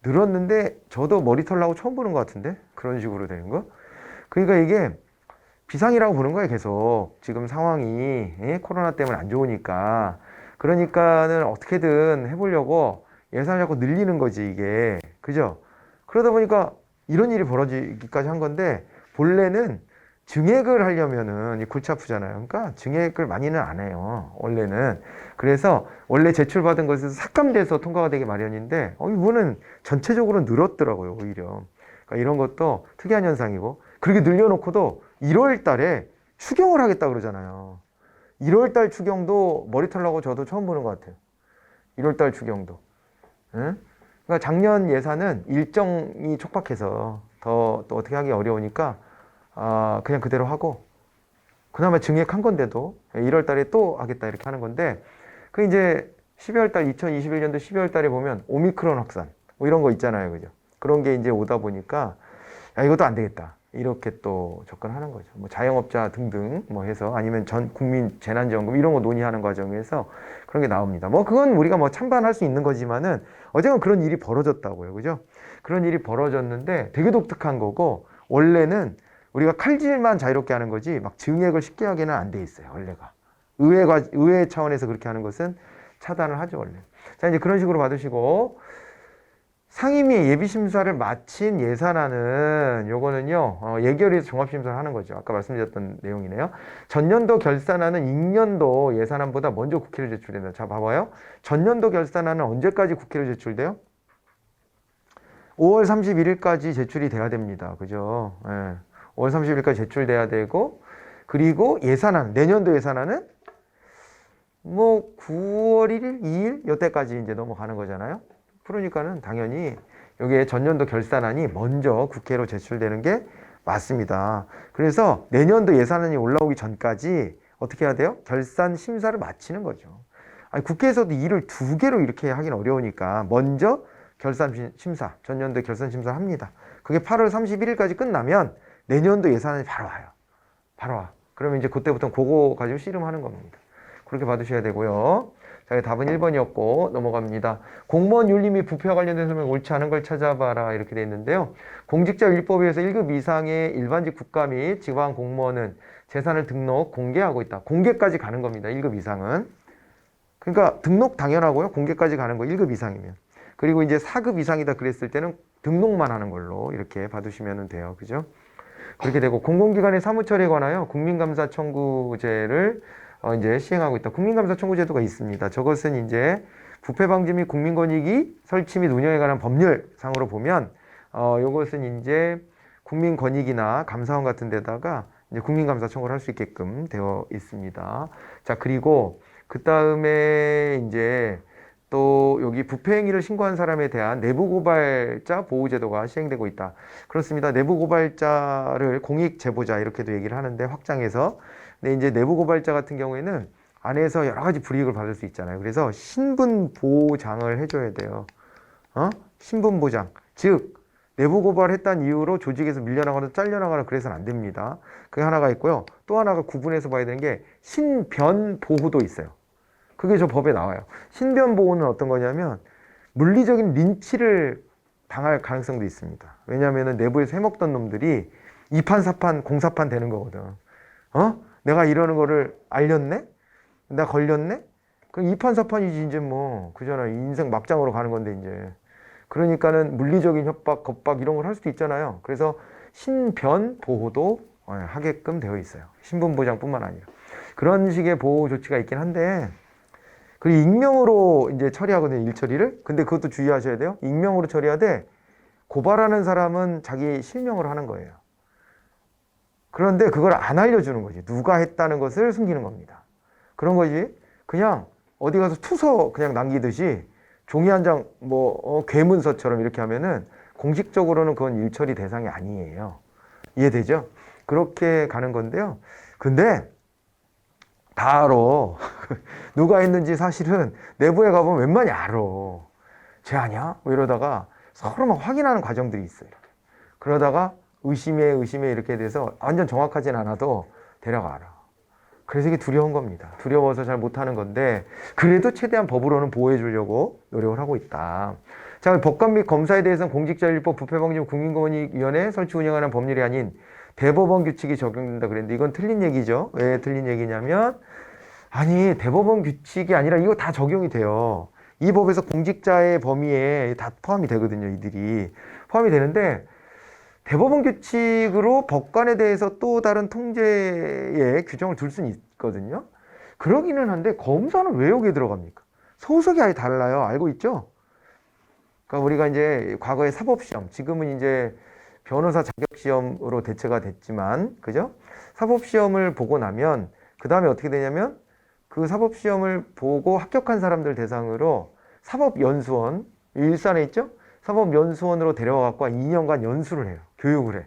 Speaker 1: 늘었는데 저도 머리 털라고 처음 보는 것 같은데 그런 식으로 되는 거. 그러니까 이게 비상이라고 보는 거예요. 계속 지금 상황이 코로나 때문에 안 좋으니까 그러니까는 어떻게든 해보려고 예산을 자꾸 늘리는 거지 이게 그죠? 그러다 보니까 이런 일이 벌어지기까지 한 건데 본래는 증액을 하려면은 골치 아프잖아요. 그러니까 증액을 많이는 안 해요. 원래는. 그래서 원래 제출받은 것에서 삭감돼서 통과가 되기 마련인데 이거는 전체적으로 늘었더라고요. 오히려. 그러니까 이런 것도 특이한 현상이고 그렇게 늘려놓고도 1월 달에 추경을 하겠다 그러잖아요. 1월 달 추경도 머리 털라고 저도 처음 보는 것 같아요. 1월 달 추경도. 응? 그러니까 작년 예산은 일정이 촉박해서 또 어떻게 하기 어려우니까 그냥 그대로 하고 그나마 증액한 건데도 1월 달에 또 하겠다 이렇게 하는 건데 그 이제 12월 달 2021년도 12월 달에 보면 오미크론 확산 뭐 이런 거 있잖아요. 그죠? 그런 게 이제 오다 보니까 야, 이것도 안 되겠다. 이렇게 또 접근하는 거죠. 뭐 자영업자 등등 뭐 해서 아니면 전 국민 재난지원금 이런 거 논의하는 과정에서 그런 게 나옵니다. 뭐 그건 우리가 뭐 찬반할 수 있는 거지만은 어쨌든 그런 일이 벌어졌다고요. 그죠? 그런 일이 벌어졌는데 되게 독특한 거고 원래는 우리가 칼질만 자유롭게 하는 거지 막 증액을 쉽게 하기는 안 돼 있어요. 원래가. 의회 차원에서 그렇게 하는 것은 차단을 하죠. 원래. 자 이제 그런 식으로 받으시고 상임위 예비심사를 마친 예산안은 요거는요 예결위에서 종합심사를 하는 거죠. 아까 말씀드렸던 내용이네요. 전년도 결산안은 익년도 예산안보다 먼저 국회로 제출된다. 자 봐봐요. 전년도 결산안은 언제까지 국회로 제출돼요? 5월 31일까지 제출이 돼야 됩니다. 그죠? 예. 5월 30일까지 제출돼야 되고 그리고 예산안 내년도 예산안은 뭐 9월 1일, 2일 요때까지 이제 넘어가는 거잖아요. 그러니까는 당연히 여기에 전년도 결산안이 먼저 국회로 제출되는 게 맞습니다. 그래서 내년도 예산안이 올라오기 전까지 어떻게 해야 돼요? 결산 심사를 마치는 거죠. 아니, 국회에서도 일을 두 개로 이렇게 하긴 어려우니까 먼저 결산 심사, 전년도 결산 심사를 합니다. 그게 8월 31일까지 끝나면 내년도 예산안이 바로 와요. 바로 와. 그러면 이제 그때부터 그거 가지고 씨름하는 겁니다. 그렇게 받으셔야 되고요. 자, 답은 1번이었고 넘어갑니다. 공무원 윤리 및 부패와 관련된 설명 옳지 않은 걸 찾아봐라 이렇게 돼 있는데요. 공직자윤리법에 의해서 1급 이상의 일반직 국가 및 지방 공무원은 재산을 등록 공개하고 있다. 공개까지 가는 겁니다. 1급 이상은. 그러니까 등록 당연하고요. 공개까지 가는 거 1급 이상이면. 그리고 이제 4급 이상이다 그랬을 때는 등록만 하는 걸로 이렇게 받으시면 돼요. 그죠? 그렇게 되고 공공기관의 사무처리에 관하여 국민감사 청구제를 이제 시행하고 있다. 국민감사 청구제도가 있습니다. 저것은 이제 부패방지 및 국민권익위 설치 및 운영에 관한 법률상으로 보면 요것은 이제 국민권익이나 감사원 같은 데다가 이제 국민감사 청구를 할 수 있게끔 되어 있습니다. 자, 그리고 그 다음에 이제 또 여기 부패 행위를 신고한 사람에 대한 내부고발자 보호제도가 시행되고 있다. 그렇습니다. 내부고발자를 공익제보자 이렇게도 얘기를 하는데 확장해서 근데 이제 내부고발자 같은 경우에는 안에서 여러 가지 불이익을 받을 수 있잖아요. 그래서 신분보장을 해줘야 돼요. 신분보장. 즉 내부고발했다는 이유로 조직에서 밀려나거나 잘려나거나 그래서는 안 됩니다. 그게 하나가 있고요. 또 하나가 구분해서 봐야 되는 게 신변보호도 있어요. 그게 저 법에 나와요. 신변보호는 어떤 거냐면 물리적인 린치를 당할 가능성도 있습니다. 왜냐하면 내부에서 해먹던 놈들이 이판사판 공사판 되는 거거든. 내가 이러는 거를 알렸네? 나 걸렸네? 그럼 이판사판이지 이제 뭐 그잖아. 인생 막장으로 가는 건데 이제. 그러니까는 물리적인 협박, 겁박 이런 걸 할 수도 있잖아요. 그래서 신변보호도 하게끔 되어 있어요. 신분보장뿐만 아니라. 그런 식의 보호 조치가 있긴 한데 그리고 익명으로 이제 처리하거든요, 일처리를. 근데 그것도 주의하셔야 돼요. 익명으로 처리하되 고발하는 사람은 자기 실명으로 하는 거예요. 그런데 그걸 안 알려주는 거지. 누가 했다는 것을 숨기는 겁니다. 그런 거지. 그냥 어디 가서 투서 그냥 남기듯이 종이 한 장 뭐 괴문서처럼 이렇게 하면은 공식적으로는 그건 일처리 대상이 아니에요. 이해되죠? 그렇게 가는 건데요. 근데 다 알아. 누가 했는지 사실은 내부에 가보면 웬만히 알아. 쟤 아니야? 뭐 이러다가 서로 막 확인하는 과정들이 있어요. 이렇게. 그러다가 의심에 이렇게 돼서 완전 정확하진 않아도 데려가라. 그래서 이게 두려운 겁니다. 두려워서 잘 못하는 건데 그래도 최대한 법으로는 보호해 주려고 노력을 하고 있다. 자, 법관 및 검사에 대해서는 공직자윤리법 부패방지 국민권익위원회 설치 운영하는 법률이 아닌 대법원 규칙이 적용된다 그랬는데 이건 틀린 얘기죠. 왜 틀린 얘기냐면 아니 대법원 규칙이 아니라 이거 다 적용이 돼요. 이 법에서 공직자의 범위에 다 포함이 되거든요. 이들이 포함이 되는데 대법원 규칙으로 법관에 대해서 또 다른 통제의 규정을 둘 수는 있거든요. 그러기는 한데 검사는 왜 여기에 들어갑니까? 소속이 아예 달라요. 알고 있죠? 그러니까 우리가 이제 과거에 사법시험, 지금은 이제 변호사 자격시험으로 대체가 됐지만, 그죠? 사법시험을 보고 나면 그 다음에 어떻게 되냐면 그 사법시험을 보고 합격한 사람들 대상으로 사법연수원, 일산에 있죠? 사법연수원으로 데려와갖고 2년간 연수를 해요. 교육을 해.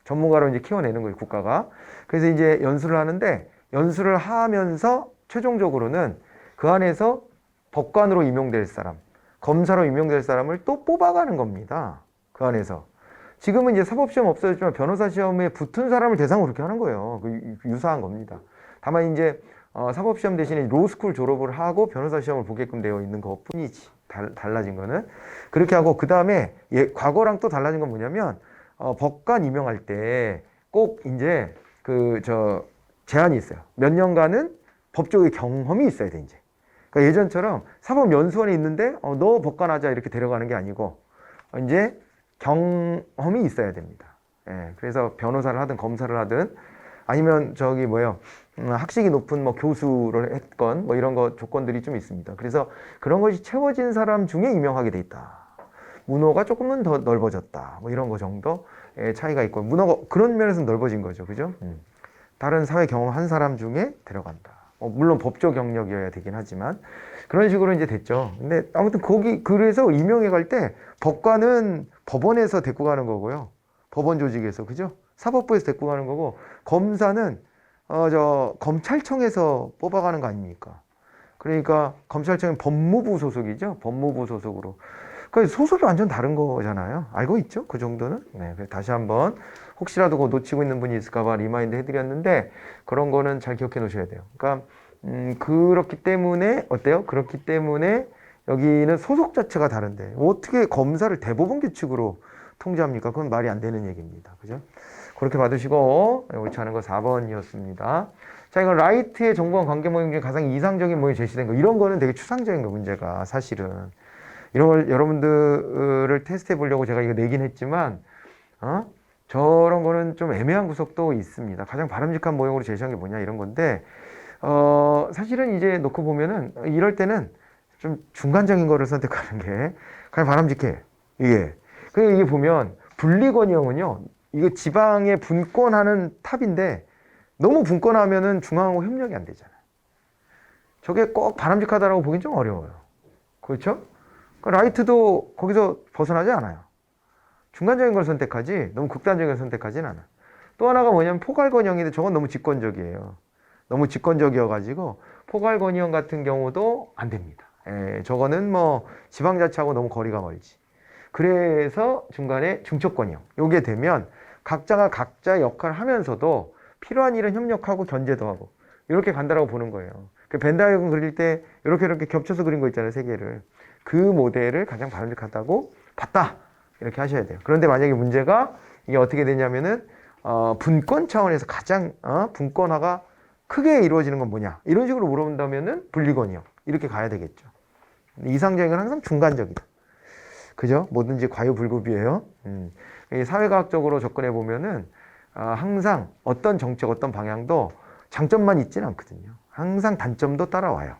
Speaker 1: 전문가로 이제 키워내는 거예요, 국가가. 그래서 이제 연수를 하는데, 연수를 하면서 최종적으로는 그 안에서 법관으로 임용될 사람, 검사로 임용될 사람을 또 뽑아가는 겁니다. 그 안에서. 지금은 이제 사법시험 없어졌지만 변호사 시험에 붙은 사람을 대상으로 그렇게 하는 거예요. 유사한 겁니다. 다만 이제 사법시험 대신에 로스쿨 졸업을 하고 변호사 시험을 보게끔 되어 있는 것 뿐이지. 달라진 거는. 그렇게 하고, 그 다음에, 과거랑 또 달라진 건 뭐냐면, 법관 임용할 때 꼭 이제, 제한이 있어요. 몇 년간은 법조의 경험이 있어야 돼, 이제. 그러니까 예전처럼 사법연수원에 있는데, 너 법관 하자 이렇게 데려가는 게 아니고, 이제 경험이 있어야 됩니다. 예, 그래서 변호사를 하든 검사를 하든, 아니면 학식이 높은 뭐 교수를 했건 뭐 이런 거 조건들이 좀 있습니다. 그래서 그런 것이 채워진 사람 중에 임명하게 돼 있다. 문호가 조금은 더 넓어졌다. 뭐 이런 거 정도의 차이가 있고, 문호가 그런 면에서 넓어진 거죠. 그죠? 다른 사회 경험한 사람 중에 데려간다. 물론 법조 경력이어야 되긴 하지만 그런 식으로 이제 됐죠. 근데 아무튼 그래서 임명해 갈 때 법관은 법원에서 데리고 가는 거고요. 법원 조직에서. 그죠? 사법부에서 데리고 가는 거고, 검사는 검찰청에서 뽑아가는 거 아닙니까? 그러니까 검찰청은 법무부 소속이죠. 법무부 소속으로. 그러니까 소속이 완전 다른 거잖아요. 알고 있죠? 그 정도는. 네, 다시 한번 혹시라도 그거 놓치고 있는 분이 있을까봐 리마인드 해드렸는데 그런 거는 잘 기억해 놓으셔야 돼요. 그러니까 그렇기 때문에 어때요? 그렇기 때문에 여기는 소속 자체가 다른데 어떻게 검사를 대법원 규칙으로 통제합니까? 그건 말이 안 되는 얘기입니다. 그죠? 그렇게 받으시고, 옳지 않은 거 4번이었습니다. 자, 이건 라이트의 정보와 관계 모형 중에 가장 이상적인 모형이 제시된 거. 이런 거는 되게 추상적인 거, 문제가. 사실은. 이런 걸 여러분들을 테스트해 보려고 제가 이거 내긴 했지만, 저런 거는 좀 애매한 구석도 있습니다. 가장 바람직한 모형으로 제시한 게 뭐냐, 이런 건데, 사실은 이제 놓고 보면은, 이럴 때는 좀 중간적인 거를 선택하는 게 가장 바람직해. 이게. 그리고 이게 보면, 분리권형은요, 이거 지방에 분권하는 탑인데 너무 분권하면은 중앙하고 협력이 안 되잖아요. 저게 꼭 바람직하다라고 보긴 좀 어려워요. 그렇죠? 그러니까 라이트도 거기서 벗어나지 않아요. 중간적인 걸 선택하지 너무 극단적인 걸 선택하진 않아요. 또 하나가 뭐냐면 포괄권형인데 저건 너무 직권적이에요. 너무 직권적이어가지고 포괄권형 같은 경우도 안 됩니다. 저거는 뭐 지방자치하고 너무 거리가 멀지. 그래서 중간에 중첩권형. 요게 되면 각자가 각자 역할을 하면서도 필요한 일은 협력하고 견제도 하고 이렇게 간다라고 보는 거예요. 그 벤다이어그램 그릴 때 이렇게 겹쳐서 그린 거 있잖아요. 세 개를. 그 모델을 가장 바람직하다고 봤다. 이렇게 하셔야 돼요. 그런데 만약에 문제가 이게 어떻게 되냐면은 분권 차원에서 가장 분권화가 크게 이루어지는 건 뭐냐 이런 식으로 물어본다면은 분리권이요. 이렇게 가야 되겠죠. 이상적인 건 항상 중간적이다. 그죠? 뭐든지 과유불급이에요. 사회과학적으로 접근해 보면은 항상 어떤 정책, 어떤 방향도 장점만 있지는 않거든요. 항상 단점도 따라와요.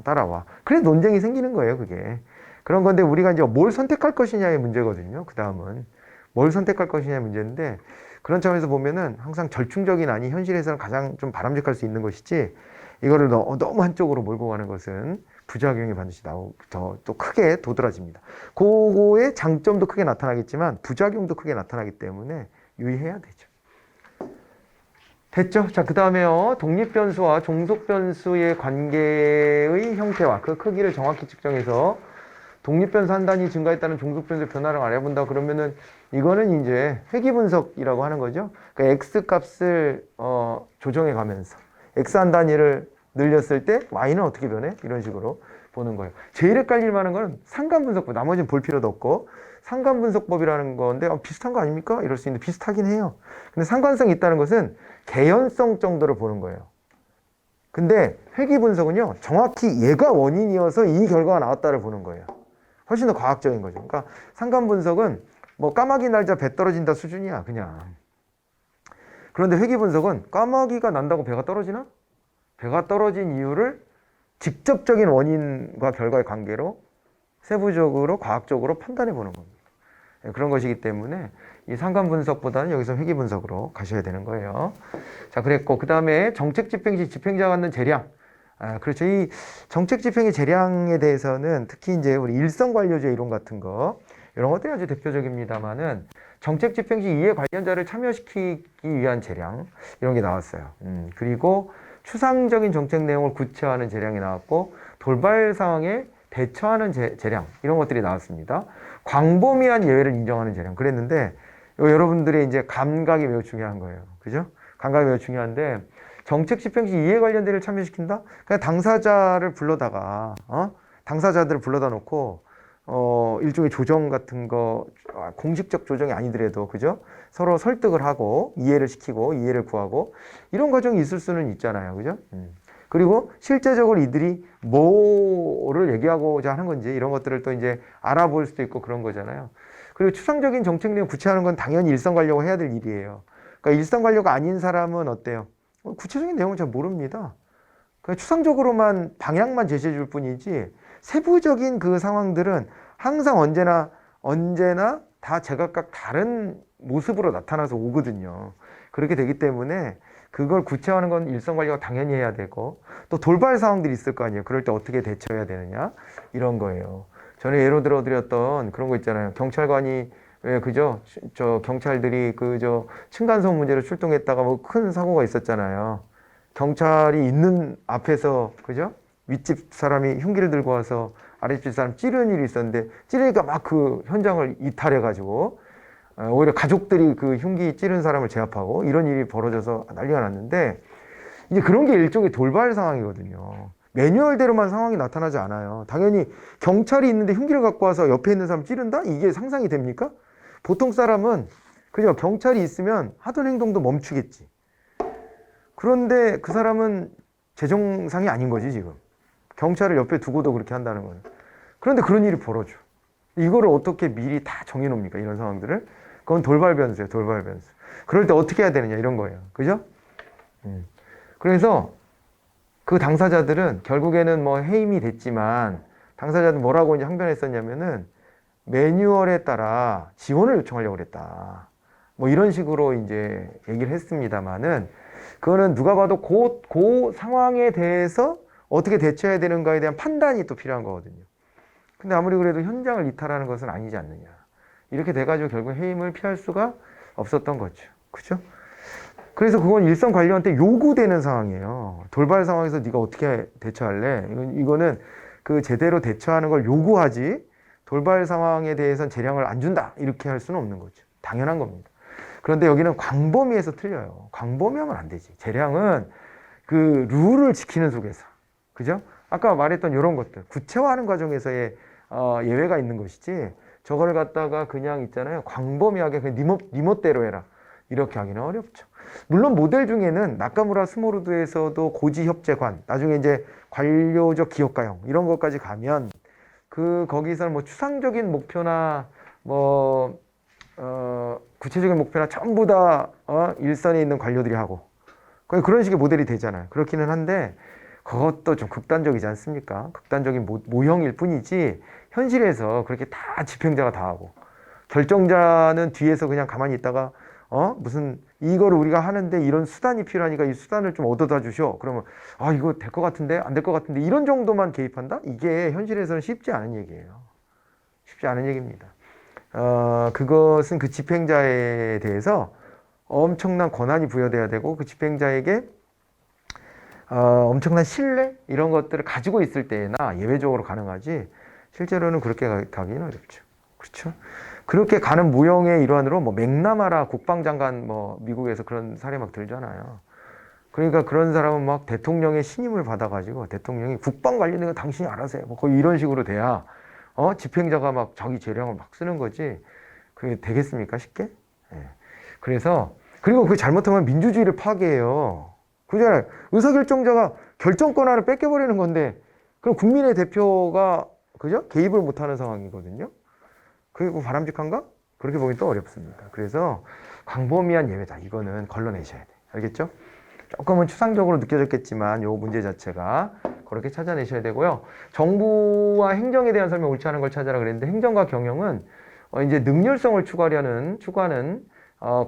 Speaker 1: 따라와. 그래서 논쟁이 생기는 거예요, 그게. 그런 건데 우리가 이제 뭘 선택할 것이냐의 문제거든요. 그 다음은 뭘 선택할 것이냐의 문제인데 그런 차원에서 보면은 항상 절충적인 안이 현실에서는 가장 좀 바람직할 수 있는 것이지 이거를 너무 한쪽으로 몰고 가는 것은 부작용이 반드시 또 크게 도드라집니다. 그거의 장점도 크게 나타나겠지만 부작용도 크게 나타나기 때문에 유의해야 되죠. 됐죠? 자, 그 다음에요. 독립변수와 종속변수의 관계의 형태와 그 크기를 정확히 측정해서 독립변수 한 단위 증가했다는 종속변수 변화를 알아본다 그러면은 이거는 이제 회귀 분석이라고 하는 거죠. 그러니까 x 값을 조정해 가면서 x 한 단위를 늘렸을 때 y는 어떻게 변해? 이런 식으로 보는 거예요. 제일 헷갈릴 만한 거는 상관분석법. 나머지는 볼 필요도 없고 상관분석법이라는 건데 비슷한 거 아닙니까? 이럴 수 있는데 비슷하긴 해요. 근데 상관성이 있다는 것은 개연성 정도로 보는 거예요. 근데 회귀 분석은요, 정확히 얘가 원인이어서 이 결과가 나왔다를 보는 거예요. 훨씬 더 과학적인 거죠. 그러니까 상관 분석은 뭐 까마귀 날자 배 떨어진다 수준이야, 그냥. 그런데 회귀 분석은 까마귀가 난다고 배가 떨어지나? 배가 떨어진 이유를 직접적인 원인과 결과의 관계로 세부적으로 과학적으로 판단해 보는 겁니다. 그런 것이기 때문에 이 상관 분석보다는 여기서 회귀 분석으로 가셔야 되는 거예요. 자, 그랬고 그 다음에 정책 집행 시 집행자가 갖는 재량. 그렇죠. 이 정책 집행의 재량에 대해서는 특히 이제 우리 일선 관료제 이론 같은 거 이런 것들이 아주 대표적입니다만은 정책 집행 시 이해 관련자를 참여시키기 위한 재량 이런 게 나왔어요. 그리고 추상적인 정책 내용을 구체화하는 재량이 나왔고 돌발 상황에 대처하는 재량 이런 것들이 나왔습니다. 광범위한 예외를 인정하는 재량 그랬는데 여러분들의 이제 감각이 매우 중요한 거예요. 그죠? 감각이 매우 중요한데 정책 집행 시 이해 관련자를 참여시킨다? 그냥 당사자를 불러다가 당사자들을 불러다 놓고 일종의 조정 같은 거 공식적 조정이 아니더라도 그죠? 서로 설득을 하고 이해를 시키고 이해를 구하고 이런 과정이 있을 수는 있잖아요. 그죠? 그리고 실제적으로 이들이 뭐를 얘기하고자 하는 건지 이런 것들을 또 이제 알아볼 수도 있고 그런 거잖아요. 그리고 추상적인 정책 내용 구체화하는 건 당연히 일선 관료가 해야 될 일이에요. 그러니까 일선 관료가 아닌 사람은 어때요? 구체적인 내용을 잘 모릅니다. 그냥 추상적으로만 방향만 제시해 줄 뿐이지 세부적인 그 상황들은 항상 언제나 다 제각각 다른 모습으로 나타나서 오거든요. 그렇게 되기 때문에 그걸 구체화하는 건 일선 관리가 당연히 해야 되고 또 돌발 상황들이 있을 거 아니에요. 그럴 때 어떻게 대처해야 되느냐 이런 거예요. 전에 예로 들어 드렸던 그런 거 있잖아요. 경찰관이 왜 그죠? 저 경찰들이 그저 층간소음 문제로 출동했다가 뭐 큰 사고가 있었잖아요. 경찰이 있는 앞에서 그죠? 윗집 사람이 흉기를 들고 와서 아랫집 사람 찌르는 일이 있었는데 찌르니까 막 그 현장을 이탈해 가지고 오히려 가족들이 그 흉기 찌른 사람을 제압하고 이런 일이 벌어져서 난리가 났는데 이제 그런 게 일종의 돌발 상황이거든요. 매뉴얼대로만 상황이 나타나지 않아요. 당연히 경찰이 있는데 흉기를 갖고 와서 옆에 있는 사람 찌른다? 이게 상상이 됩니까? 보통 사람은 그죠? 경찰이 있으면 하던 행동도 멈추겠지. 그런데 그 사람은 제정상이 아닌 거지 지금. 경찰을 옆에 두고도 그렇게 한다는 거는. 그런데 그런 일이 벌어져. 이거를 어떻게 미리 다 정해놓습니까? 이런 상황들을. 그건 돌발 변수예요. 돌발 변수. 그럴 때 어떻게 해야 되느냐 이런 거예요. 그죠? 그래서 그 당사자들은 결국에는 뭐 해임이 됐지만 당사자들은 뭐라고 이제 항변했었냐면은 매뉴얼에 따라 지원을 요청하려고 그랬다. 뭐 이런 식으로 이제 얘기를 했습니다만은 그거는 누가 봐도 그 상황에 대해서 어떻게 대처해야 되는가에 대한 판단이 또 필요한 거거든요. 근데 아무리 그래도 현장을 이탈하는 것은 아니지 않느냐. 이렇게 돼가지고 결국 해임을 피할 수가 없었던 거죠. 그죠? 그래서 그건 일선 관료한테 요구되는 상황이에요. 돌발 상황에서 네가 어떻게 대처할래? 이거는 그 제대로 대처하는 걸 요구하지 돌발 상황에 대해서는 재량을 안 준다. 이렇게 할 수는 없는 거죠. 당연한 겁니다. 그런데 여기는 광범위에서 틀려요. 광범위하면 안 되지. 재량은 그 룰을 지키는 속에서. 그죠? 아까 말했던 이런 것들. 구체화하는 과정에서의 예외가 있는 것이지 저걸 갖다가 그냥 있잖아요. 광범위하게 그냥 네 멋대로 해라. 이렇게 하기는 어렵죠. 물론 모델 중에는 나카무라 스모르드에서도 고지협재관, 나중에 이제 관료적 기업가형 이런 것까지 가면 거기서는 뭐 추상적인 목표나 구체적인 목표나 전부 다 일선에 있는 관료들이 하고 그런 식의 모델이 되잖아요. 그렇기는 한데 그것도 좀 극단적이지 않습니까? 극단적인 모형일 뿐이지 현실에서 그렇게 다 집행자가 다 하고 결정자는 뒤에서 그냥 가만히 있다가 무슨 이거를 우리가 하는데 이런 수단이 필요하니까 이 수단을 좀 얻어다 주셔. 그러면 이거 될 것 같은데 안 될 것 같은데 이런 정도만 개입한다? 이게 현실에서는 쉽지 않은 얘기예요. 쉽지 않은 얘기입니다. 그것은 그 집행자에 대해서 엄청난 권한이 부여돼야 되고 그 집행자에게 엄청난 신뢰 이런 것들을 가지고 있을 때나 예외적으로 가능하지 실제로는 그렇게 가기는 어렵죠. 그렇죠? 그렇게 가는 무형의 일환으로 뭐 맥나마라 국방장관 뭐 미국에서 그런 사례 막 들잖아요. 그러니까 그런 사람은 막 대통령의 신임을 받아가지고 대통령이 국방 관련된 거 당신이 알아서 해. 뭐 거의 이런 식으로 돼야 집행자가 막 자기 재량을 막 쓰는 거지. 그게 되겠습니까? 쉽게? 예. 그래서 그리고 그게 잘못하면 민주주의를 파괴해요. 그잖아요. 의사결정자가 결정권 하나 뺏겨버리는 건데 그럼 국민의 대표가 그죠? 개입을 못하는 상황이거든요. 그게 뭐 바람직한가? 그렇게 보기 또 어렵습니다. 그래서 광범위한 예외다. 이거는 걸러내셔야 돼. 알겠죠? 조금은 추상적으로 느껴졌겠지만 요 문제 자체가 그렇게 찾아내셔야 되고요. 정부와 행정에 대한 설명 옳지 않은 걸 찾아라 그랬는데 행정과 경영은 이제 능률성을 추구하는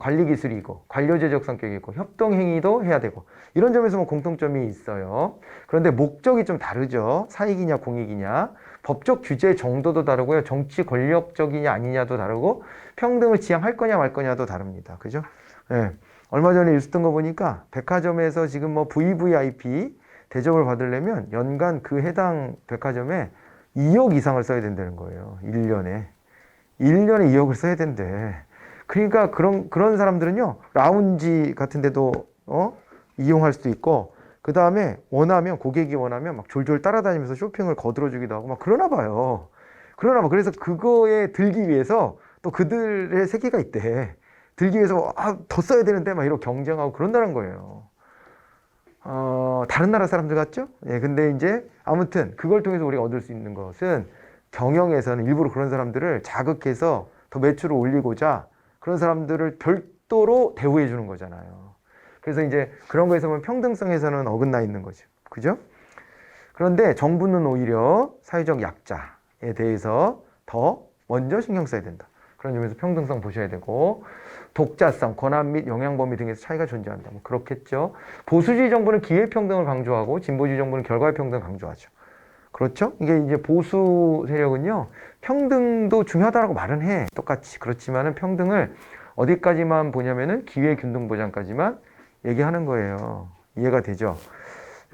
Speaker 1: 관리 기술이고 관료제적 성격이 있고 협동 행위도 해야 되고 이런 점에서 뭐 공통점이 있어요. 그런데 목적이 좀 다르죠. 사익이냐 공익이냐. 법적 규제 정도도 다르고요. 정치 권력적이냐 아니냐도 다르고 평등을 지향할 거냐 말 거냐도 다릅니다. 그죠? 예. 얼마 전에 뉴스 뜬 거 보니까 백화점에서 지금 뭐 VVIP 대접을 받으려면 연간 그 해당 백화점에 2억 이상을 써야 된다는 거예요. 1년에 2억을 써야 된대. 그러니까 그런 사람들은요, 라운지 같은 데도, 이용할 수도 있고, 그 다음에 고객이 원하면 막 졸졸 따라다니면서 쇼핑을 거들어주기도 하고 막 그러나 봐요. 그러나 봐. 그래서 그거에 들기 위해서 또 그들의 세계가 있대. 들기 위해서, 더 써야 되는데 막 이러고 경쟁하고 그런다는 거예요. 다른 나라 사람들 같죠? 예, 근데 이제 아무튼 그걸 통해서 우리가 얻을 수 있는 것은 경영에서는 일부러 그런 사람들을 자극해서 더 매출을 올리고자 그런 사람들을 별도로 대우해 주는 거잖아요. 그래서 이제 그런 거에서 보면 평등성에서는 어긋나 있는 거죠. 그죠? 그런데 정부는 오히려 사회적 약자에 대해서 더 먼저 신경 써야 된다. 그런 점에서 평등성 보셔야 되고 독자성, 권한 및 영향 범위 등에서 차이가 존재한다. 뭐 그렇겠죠. 보수주의 정부는 기회평등을 강조하고 진보주의 정부는 결과의 평등을 강조하죠. 그렇죠? 이게 이제 보수 세력은요, 평등도 중요하다라고 말은 해. 똑같이. 그렇지만은 평등을 어디까지만 보냐면은 기회균등보장까지만 얘기하는 거예요. 이해가 되죠?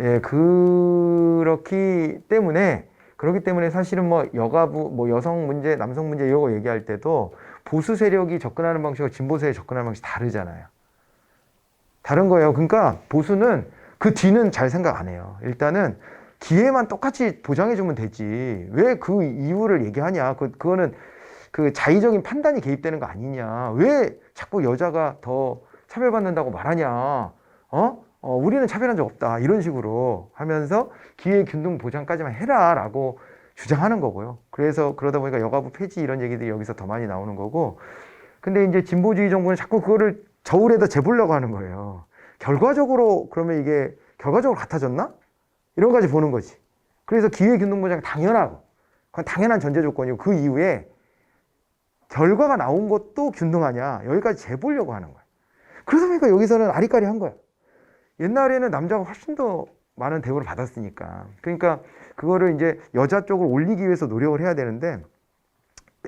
Speaker 1: 예, 그렇기 때문에 사실은 뭐 여가부, 뭐 여성 문제, 남성 문제 이런 거 얘기할 때도 보수 세력이 접근하는 방식과 진보 세력이 접근하는 방식이 다르잖아요. 다른 거예요. 그러니까 보수는 그 뒤는 잘 생각 안 해요. 일단은 기회만 똑같이 보장해주면 되지. 왜 그 이유를 얘기하냐. 그거는 그 자의적인 판단이 개입되는 거 아니냐. 왜 자꾸 여자가 더 차별받는다고 말하냐. 우리는 차별한 적 없다. 이런 식으로 하면서 기회균등 보장까지만 해라. 라고 주장하는 거고요. 그래서 그러다 보니까 여가부 폐지 이런 얘기들이 여기서 더 많이 나오는 거고. 근데 이제 진보주의 정부는 자꾸 그거를 저울에다 재보려고 하는 거예요. 결과적으로 그러면 이게 결과적으로 같아졌나? 이런 까지 보는 거지. 그래서 기회균등보장이 당연하고, 그건 당연한 전제 조건이고, 그 이후에 결과가 나온 것도 균등하냐, 여기까지 재보려고 하는 거야. 그러다 보니까 여기서는 아리까리 한 거야. 옛날에는 남자가 훨씬 더 많은 대우를 받았으니까. 그러니까 그거를 이제 여자 쪽을 올리기 위해서 노력을 해야 되는데,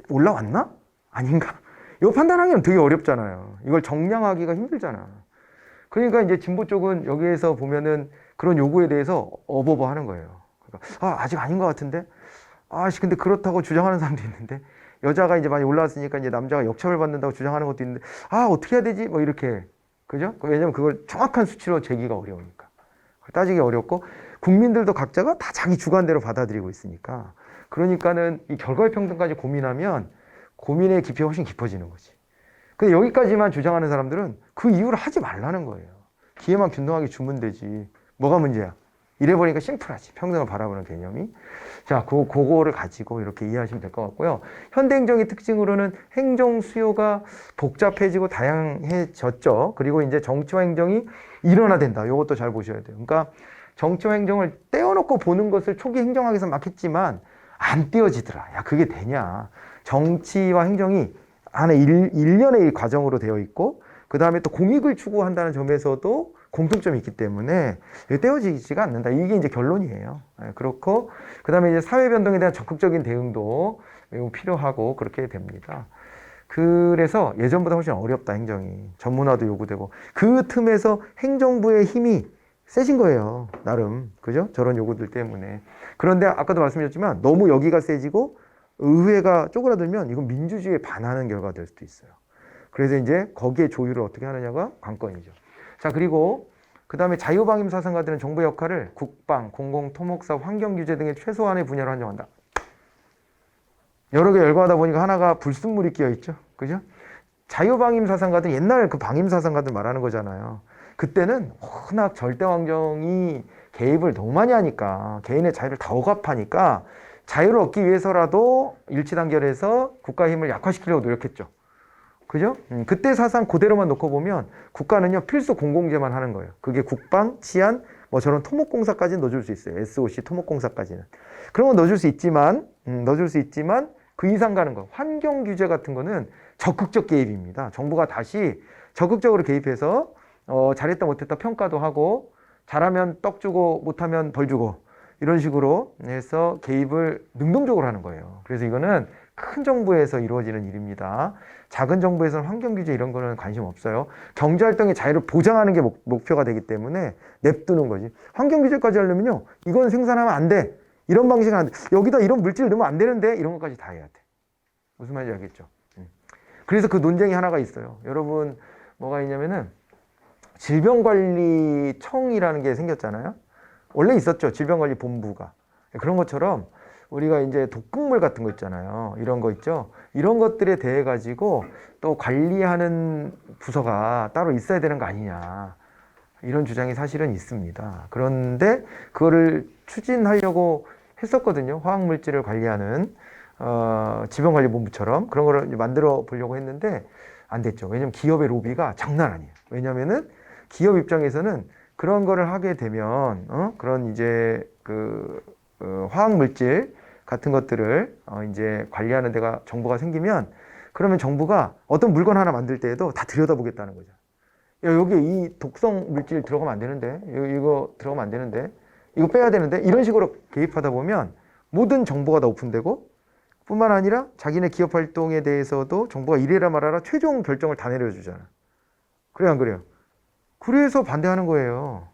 Speaker 1: 올라왔나? 아닌가? 이거 판단하기는 되게 어렵잖아요. 이걸 정량하기가 힘들잖아. 그러니까 이제 진보 쪽은 여기에서 보면은 그런 요구에 대해서 어버버 하는 거예요. 그러니까, 아직 아닌 것 같은데? 근데 그렇다고 주장하는 사람도 있는데, 여자가 이제 많이 올라왔으니까 이제 남자가 역차별 받는다고 주장하는 것도 있는데, 어떻게 해야 되지? 뭐 이렇게. 그죠? 왜냐면 그걸 정확한 수치로 재기가 어려우니까. 따지기 어렵고, 국민들도 각자가 다 자기 주관대로 받아들이고 있으니까. 그러니까는 이 결과의 평등까지 고민하면 고민의 깊이가 훨씬 깊어지는 거지. 근데 여기까지만 주장하는 사람들은 그 이유를 하지 말라는 거예요. 기회만 균등하게 주면 되지. 뭐가 문제야? 이래버리니까 심플하지. 평등을 바라보는 개념이. 자, 그거를 가지고 이렇게 이해하시면 될 것 같고요. 현대행정의 특징으로는 행정 수요가 복잡해지고 다양해졌죠. 그리고 이제 정치와 행정이 일원화된다. 이것도 잘 보셔야 돼요. 그러니까 정치와 행정을 떼어놓고 보는 것을 초기 행정학에서 막 했지만 안 떼어지더라. 야, 그게 되냐. 정치와 행정이 하나의 일련의 과정으로 되어 있고, 그 다음에 또 공익을 추구한다는 점에서도 공통점이 있기 때문에 떼어지지가 않는다. 이게 이제 결론이에요. 그렇고, 그 다음에 이제 사회 변동에 대한 적극적인 대응도 매우 필요하고 그렇게 됩니다. 그래서 예전보다 훨씬 어렵다, 행정이. 전문화도 요구되고. 그 틈에서 행정부의 힘이 세진 거예요. 나름. 그죠? 저런 요구들 때문에. 그런데 아까도 말씀드렸지만 너무 여기가 세지고 의회가 쪼그라들면 이건 민주주의에 반하는 결과가 될 수도 있어요. 그래서 이제 거기에 조율을 어떻게 하느냐가 관건이죠. 자, 그리고 그 다음에 자유방임 사상가들은 정부의 역할을 국방, 공공, 토목사, 환경규제 등의 최소한의 분야로 한정한다. 여러 개 열거하다 보니까 하나가 불순물이 끼어 있죠. 그죠? 자유방임 사상가들, 옛날 그 방임 사상가들 말하는 거잖아요. 그때는 워낙 절대왕정이 개입을 너무 많이 하니까 개인의 자유를 다 억압하니까 자유를 얻기 위해서라도 일치단결해서 국가의 힘을 약화시키려고 노력했죠. 그죠? 그때 사상 그대로만 놓고 보면 국가는요 필수 공공재만 하는 거예요. 그게 국방, 치안, 뭐 저런 토목공사까지는 넣어줄 수 있어요. SOC 토목공사까지는. 그런 건 넣어줄 수 있지만 그 이상 가는 거, 환경규제 같은 거는 적극적 개입입니다. 정부가 다시 적극적으로 개입해서 잘했다 못했다 평가도 하고 잘하면 떡 주고 못하면 벌 주고 이런 식으로 해서 개입을 능동적으로 하는 거예요. 그래서 이거는 큰 정부에서 이루어지는 일입니다. 작은 정부에서는 환경규제 이런 거는 관심 없어요. 경제활동의 자유를 보장하는 게 목표가 되기 때문에 냅두는 거지. 환경규제까지 하려면요. 이건 생산하면 안 돼. 이런 방식은 안 돼. 여기다 이런 물질을 넣으면 안 되는데 이런 것까지 다 해야 돼. 무슨 말인지 알겠죠? 그래서 그 논쟁이 하나가 있어요. 여러분 뭐가 있냐면은 질병관리청이라는 게 생겼잖아요. 원래 있었죠. 질병관리본부가. 그런 것처럼 우리가 이제 독극물 같은 거 있잖아요. 이런 거 있죠. 이런 것들에 대해 가지고 또 관리하는 부서가 따로 있어야 되는 거 아니냐. 이런 주장이 사실은 있습니다. 그런데 그거를 추진하려고 했었거든요. 화학물질을 관리하는 질병관리본부처럼 그런 거를 만들어 보려고 했는데 안 됐죠. 왜냐면 기업의 로비가 장난 아니에요. 왜냐면은 기업 입장에서는 그런 거를 하게 되면 그런 이제 화학물질 같은 것들을 이제 관리하는 데가 정부가 생기면 그러면 정부가 어떤 물건 하나 만들 때에도 다 들여다보겠다는 거죠. 야, 여기 이 독성 물질 들어가면 안 되는데 이거 들어가면 안 되는데 이거 빼야 되는데 이런 식으로 개입하다 보면 모든 정보가 다 오픈되고 뿐만 아니라 자기네 기업 활동에 대해서도 정부가 이래라 말아라 최종 결정을 다 내려주잖아. 그래요, 안 그래요? 그래서 반대하는 거예요.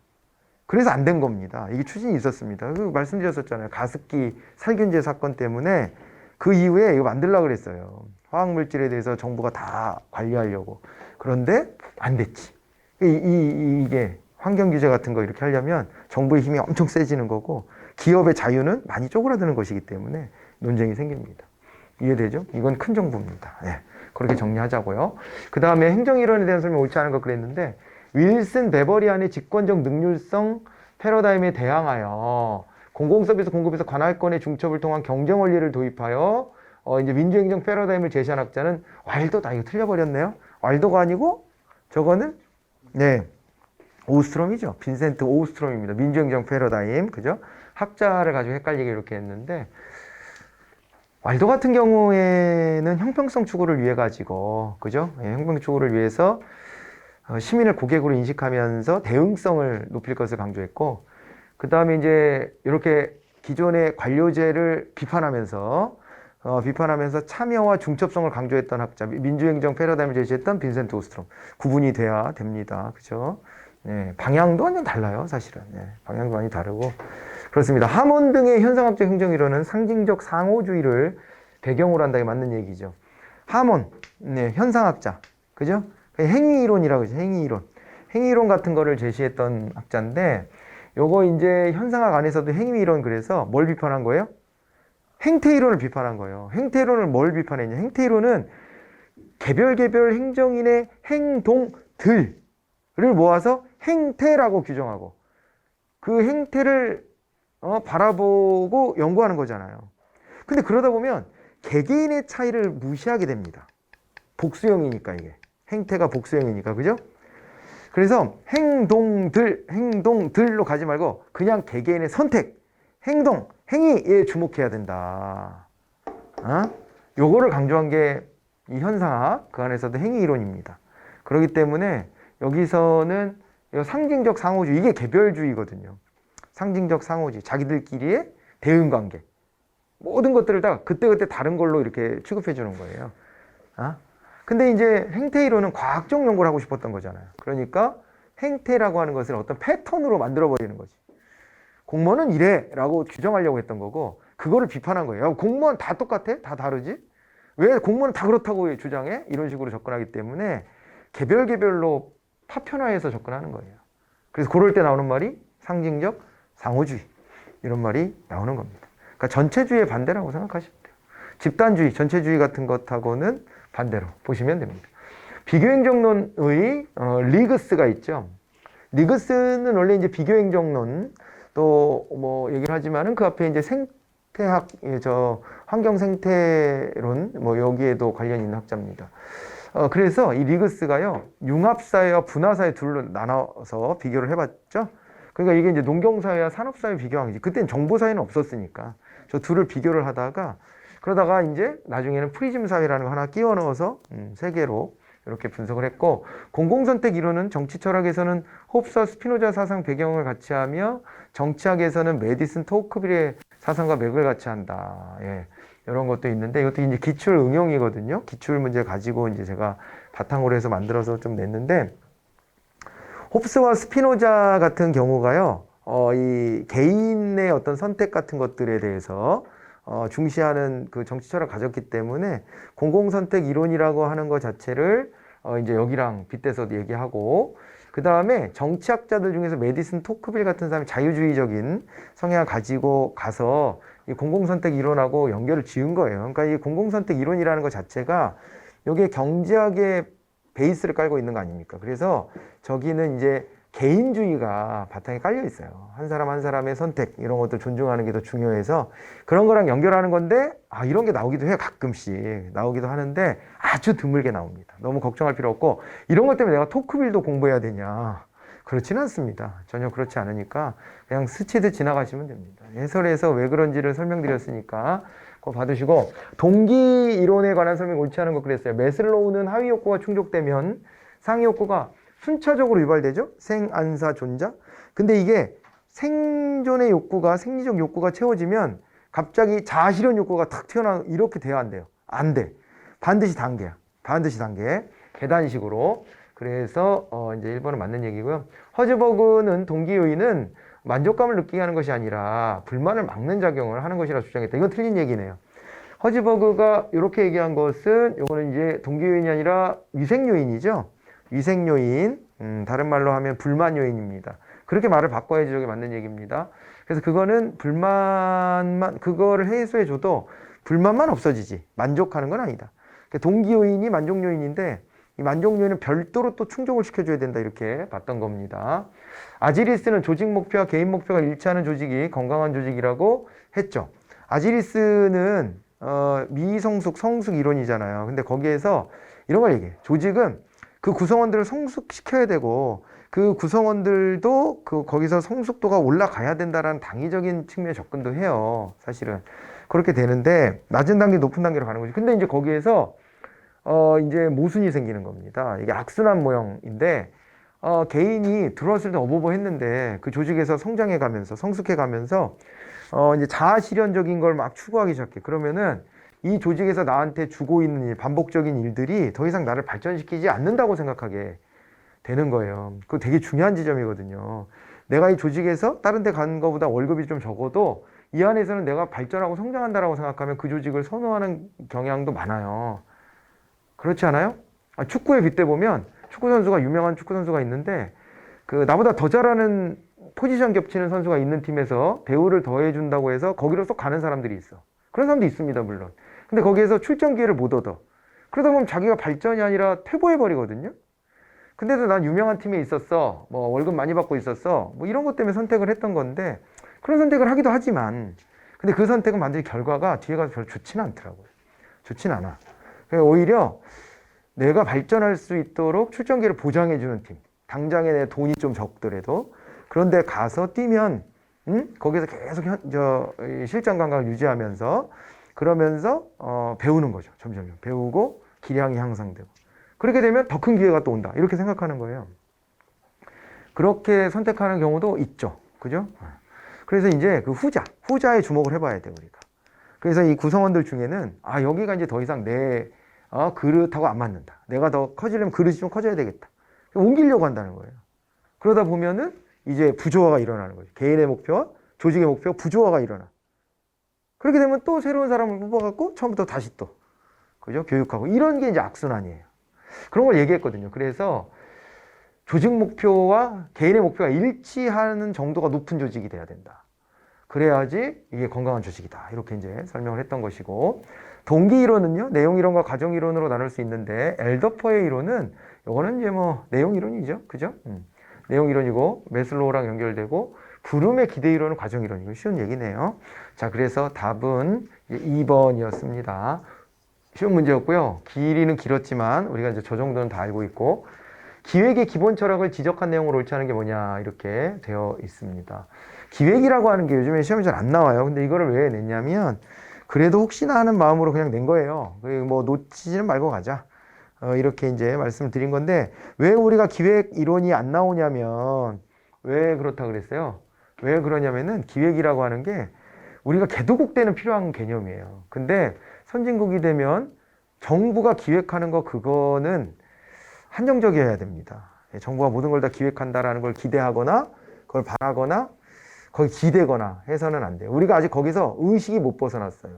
Speaker 1: 그래서 안 된 겁니다. 이게 추진이 있었습니다. 말씀드렸었잖아요. 가습기 살균제 사건 때문에 그 이후에 이거 만들려고 그랬어요. 화학물질에 대해서 정부가 다 관리하려고. 그런데 안 됐지. 이게 환경규제 같은 거 이렇게 하려면 정부의 힘이 엄청 세지는 거고 기업의 자유는 많이 쪼그라드는 것이기 때문에 논쟁이 생깁니다. 이해되죠? 이건 큰 정부입니다. 네, 그렇게 정리하자고요. 그 다음에 행정이론에 대한 설명 옳지 않은 거 그랬는데 윌슨 베버리안의 직권적 능률성 패러다임에 대항하여 공공서비스 공급에서 관할권의 중첩을 통한 경쟁 원리를 도입하여 이제 민주행정 패러다임을 제시한 학자는 와일도다. 이거 틀려버렸네요. 와일도가 아니고 저거는 네 오스트롬이죠. 빈센트 오스트롬입니다. 민주행정 패러다임 그죠? 학자를 가지고 헷갈리게 이렇게 했는데 와일도 같은 경우에는 형평성 추구를 위해 가지고 그죠? 예, 형평 추구를 위해서 시민을 고객으로 인식하면서 대응성을 높일 것을 강조했고 그 다음에 이제 이렇게 기존의 관료제를 비판하면서 참여와 중첩성을 강조했던 학자 민주행정 패러다임을 제시했던 빈센트 오스트롬 구분이 돼야 됩니다. 그죠? 네, 방향도 완전 달라요. 사실은 네, 방향도 많이 다르고 그렇습니다. 하몬 등의 현상학적 행정이론은 상징적 상호주의를 배경으로 한다는 게 맞는 얘기죠. 하몬 네, 현상학자 그죠? 행위이론이라고 하죠. 행위이론 같은 거를 제시했던 학자인데 요거 이제 현상학 안에서도 행위이론 그래서 뭘 비판한 거예요? 행태이론을 비판한 거예요. 행태이론을 뭘 비판했냐? 행태이론은 개별 행정인의 행동들을 모아서 행태라고 규정하고 그 행태를 바라보고 연구하는 거잖아요. 근데 그러다 보면 개개인의 차이를 무시하게 됩니다. 복수형이니까 이게. 행태가 복수형이니까 그죠? 그래서 행동들로 가지 말고 그냥 개개인의 선택, 행동, 행위에 주목해야 된다. 요거를 강조한 게 이 현상학 그 안에서도 행위이론입니다. 그렇기 때문에 여기서는 상징적 상호주의 이게 개별주의거든요. 상징적 상호주의 자기들끼리의 대응관계 모든 것들을 다 그때그때 다른 걸로 이렇게 취급해 주는 거예요. 근데 이제 행태이론은 과학적 연구를 하고 싶었던 거잖아요. 그러니까 행태라고 하는 것을 어떤 패턴으로 만들어 버리는 거지. 공무원은 이래 라고 규정하려고 했던 거고, 그거를 비판한 거예요. 야, 공무원 다 똑같아? 다 다르지? 왜 공무원은 다 그렇다고 주장해? 이런 식으로 접근하기 때문에 개별로 파편화해서 접근하는 거예요. 그래서 그럴 때 나오는 말이 상징적 상호주의, 이런 말이 나오는 겁니다. 그러니까 전체주의의 반대라고 생각하시면 돼요. 집단주의, 전체주의 같은 것하고는 반대로 보시면 됩니다. 비교행정론의 리그스가 있죠. 리그스는 원래 이제 비교행정론 또 뭐 얘기를 하지만은 그 앞에 이제 생태학, 환경 생태론 뭐 여기에도 관련 있는 학자입니다. 그래서 이 리그스가요, 융합사회와 분화사회 둘로 나눠서 비교를 해봤죠. 그러니까 이게 이제 농경사회와 산업사회 비교한 거지. 그때는 정보사회는 없었으니까. 저 둘을 비교를 하다가, 그러다가 이제 나중에는 프리즘 사회라는 거 하나 끼워 넣어서 세 개로 이렇게 분석을 했고, 공공선택 이론은 정치 철학에서는 홉스와 스피노자 사상 배경을 같이 하며, 정치학에서는 메디슨 토크빌의 사상과 맥을 같이 한다. 예. 이런 것도 있는데, 이것도 이제 기출 응용이거든요. 기출 문제 가지고 이제 제가 바탕으로 해서 만들어서 좀 냈는데, 홉스와 스피노자 같은 경우가요, 이 개인의 어떤 선택 같은 것들에 대해서 중시하는 그 정치 철학을 가졌기 때문에 공공선택 이론이라고 하는 것 자체를 이제 여기랑 빗대서 얘기하고, 그 다음에 정치학자들 중에서 메디슨 토크빌 같은 사람이 자유주의적인 성향을 가지고 가서 이 공공선택 이론하고 연결을 지은 거예요. 그러니까 이 공공선택 이론이라는 것 자체가 여기에 경제학의 베이스를 깔고 있는 거 아닙니까? 그래서 저기는 이제 개인주의가 바탕에 깔려 있어요. 한 사람 한 사람의 선택, 이런 것들 존중하는 게 더 중요해서 그런 거랑 연결하는 건데, 이런 게 나오기도 해요. 가끔씩 나오기도 하는데 아주 드물게 나옵니다. 너무 걱정할 필요 없고, 이런 것 때문에 내가 토크빌도 공부해야 되냐? 그렇지는 않습니다. 전혀 그렇지 않으니까 그냥 스치듯 지나가시면 됩니다. 해설에서 왜 그런지를 설명드렸으니까 그거 받으시고, 동기 이론에 관한 설명 옳지 않은 거 그랬어요. 매슬로우는 하위 욕구가 충족되면 상위 욕구가 순차적으로 유발되죠. 생안사 존자. 근데 이게 생존의 욕구가, 생리적 욕구가 채워지면 갑자기 자아실현 욕구가 탁 튀어나와. 이렇게 돼야 안 돼요. 안 돼. 반드시 단계야. 반드시 단계. 계단식으로. 그래서 이제 1번은 맞는 얘기고요. 허즈버그는 동기 요인은 만족감을 느끼게 하는 것이 아니라 불만을 막는 작용을 하는 것이라 주장했다. 이건 틀린 얘기네요. 허즈버그가 이렇게 얘기한 것은, 이거는 이제 동기 요인이 아니라 위생 요인이죠. 위생 요인, 다른 말로 하면 불만 요인입니다. 그렇게 말을 바꿔야지 저게 맞는 얘기입니다. 그래서 그거는 불만만, 그거를 해소해줘도 불만만 없어지지 만족하는 건 아니다. 동기 요인이 만족 요인인데, 이 만족 요인은 별도로 또 충족을 시켜줘야 된다, 이렇게 봤던 겁니다. 아지리스는 조직 목표와 개인 목표가 일치하는 조직이 건강한 조직이라고 했죠. 아지리스는 미성숙, 성숙 이론이잖아요. 근데 거기에서 이런 걸 얘기해. 조직은 그 구성원들을 성숙시켜야 되고, 그 구성원들도 거기서 성숙도가 올라가야 된다라는 당위적인 측면의 접근도 해요. 사실은. 그렇게 되는데, 낮은 단계, 높은 단계로 가는 거지. 근데 이제 거기에서, 이제 모순이 생기는 겁니다. 이게 악순환 모형인데, 개인이 들어왔을 때 어버버 했는데, 그 조직에서 성장해 가면서, 성숙해 가면서, 이제 자아실현적인 걸 막 추구하기 시작해. 그러면은, 이 조직에서 나한테 주고 있는 일, 반복적인 일들이 더 이상 나를 발전시키지 않는다고 생각하게 되는 거예요. 그거 되게 중요한 지점이거든요. 내가 이 조직에서 다른 데 가는 것보다 월급이 좀 적어도 이 안에서는 내가 발전하고 성장한다라고 생각하면 그 조직을 선호하는 경향도 많아요. 그렇지 않아요? 축구에 빗대보면 축구 선수가, 유명한 축구 선수가 있는데, 그 나보다 더 잘하는 포지션 겹치는 선수가 있는 팀에서 대우를 더해준다고 해서 거기로 쏙 가는 사람들이 있어. 그런 사람도 있습니다, 물론. 근데 거기에서 출전 기회를 못 얻어. 그러다 보면 자기가 발전이 아니라 퇴보해버리거든요. 근데도 난 유명한 팀에 있었어. 뭐 월급 많이 받고 있었어. 뭐 이런 것 때문에 선택을 했던 건데, 그런 선택을 하기도 하지만, 근데 그 선택은 반드시 결과가 뒤에 가서 별로 좋지는 않더라고요. 좋진 않아. 오히려 내가 발전할 수 있도록 출전 기회를 보장해주는 팀. 당장에 내 돈이 좀 적더라도 그런데 가서 뛰면, 거기서 계속 실전 감각을 유지하면서, 그러면서 배우는 거죠. 점점 배우고 기량이 향상되고, 그렇게 되면 더 큰 기회가 또 온다, 이렇게 생각하는 거예요. 그렇게 선택하는 경우도 있죠. 그죠? 그래서 이제 그 후자에 주목을 해봐야 돼, 우리가. 그래서 이 구성원들 중에는 여기가 이제 더 이상 내 그릇하고 안 맞는다. 내가 더 커지려면 그릇이 좀 커져야 되겠다. 옮기려고 한다는 거예요. 그러다 보면은 이제 부조화가 일어나는 거죠. 개인의 목표와 조직의 목표 부조화가 일어나. 그렇게 되면 또 새로운 사람을 뽑아갖고 처음부터 다시 또 그죠? 교육하고 이런 게 이제 악순환이에요. 그런 걸 얘기했거든요. 그래서 조직 목표와 개인의 목표가 일치하는 정도가 높은 조직이 돼야 된다. 그래야지 이게 건강한 조직이다. 이렇게 이제 설명을 했던 것이고, 동기 이론은요, 내용 이론과 과정 이론으로 나눌 수 있는데, 엘더퍼의 이론은 이거는 이제 뭐 내용 이론이죠, 그죠? 내용 이론이고 매슬로우랑 연결되고, 브룸의 기대 이론은 과정 이론이고 쉬운 얘기네요. 자, 그래서 답은 2번이었습니다. 쉬운 문제였고요. 길이는 길었지만 우리가 이제 저 정도는 다 알고 있고, 기획의 기본 철학을 지적한 내용으로 옳지 않은 게 뭐냐 이렇게 되어 있습니다. 기획이라고 하는 게 요즘에 시험에 잘 안 나와요. 근데 이거를 왜 냈냐면 그래도 혹시나 하는 마음으로 그냥 낸 거예요. 뭐 놓치지는 말고 가자. 이렇게 이제 말씀을 드린 건데, 왜 우리가 기획 이론이 안 나오냐면 왜 그렇다 그랬어요? 왜 그러냐면은 기획이라고 하는 게 우리가 개도국 때는 필요한 개념이에요. 근데 선진국이 되면 정부가 기획하는 거 그거는 한정적이어야 됩니다. 정부가 모든 걸 다 기획한다라는 걸 기대하거나 그걸 바라거나 거기 기대거나 해서는 안 돼요. 우리가 아직 거기서 의식이 못 벗어났어요.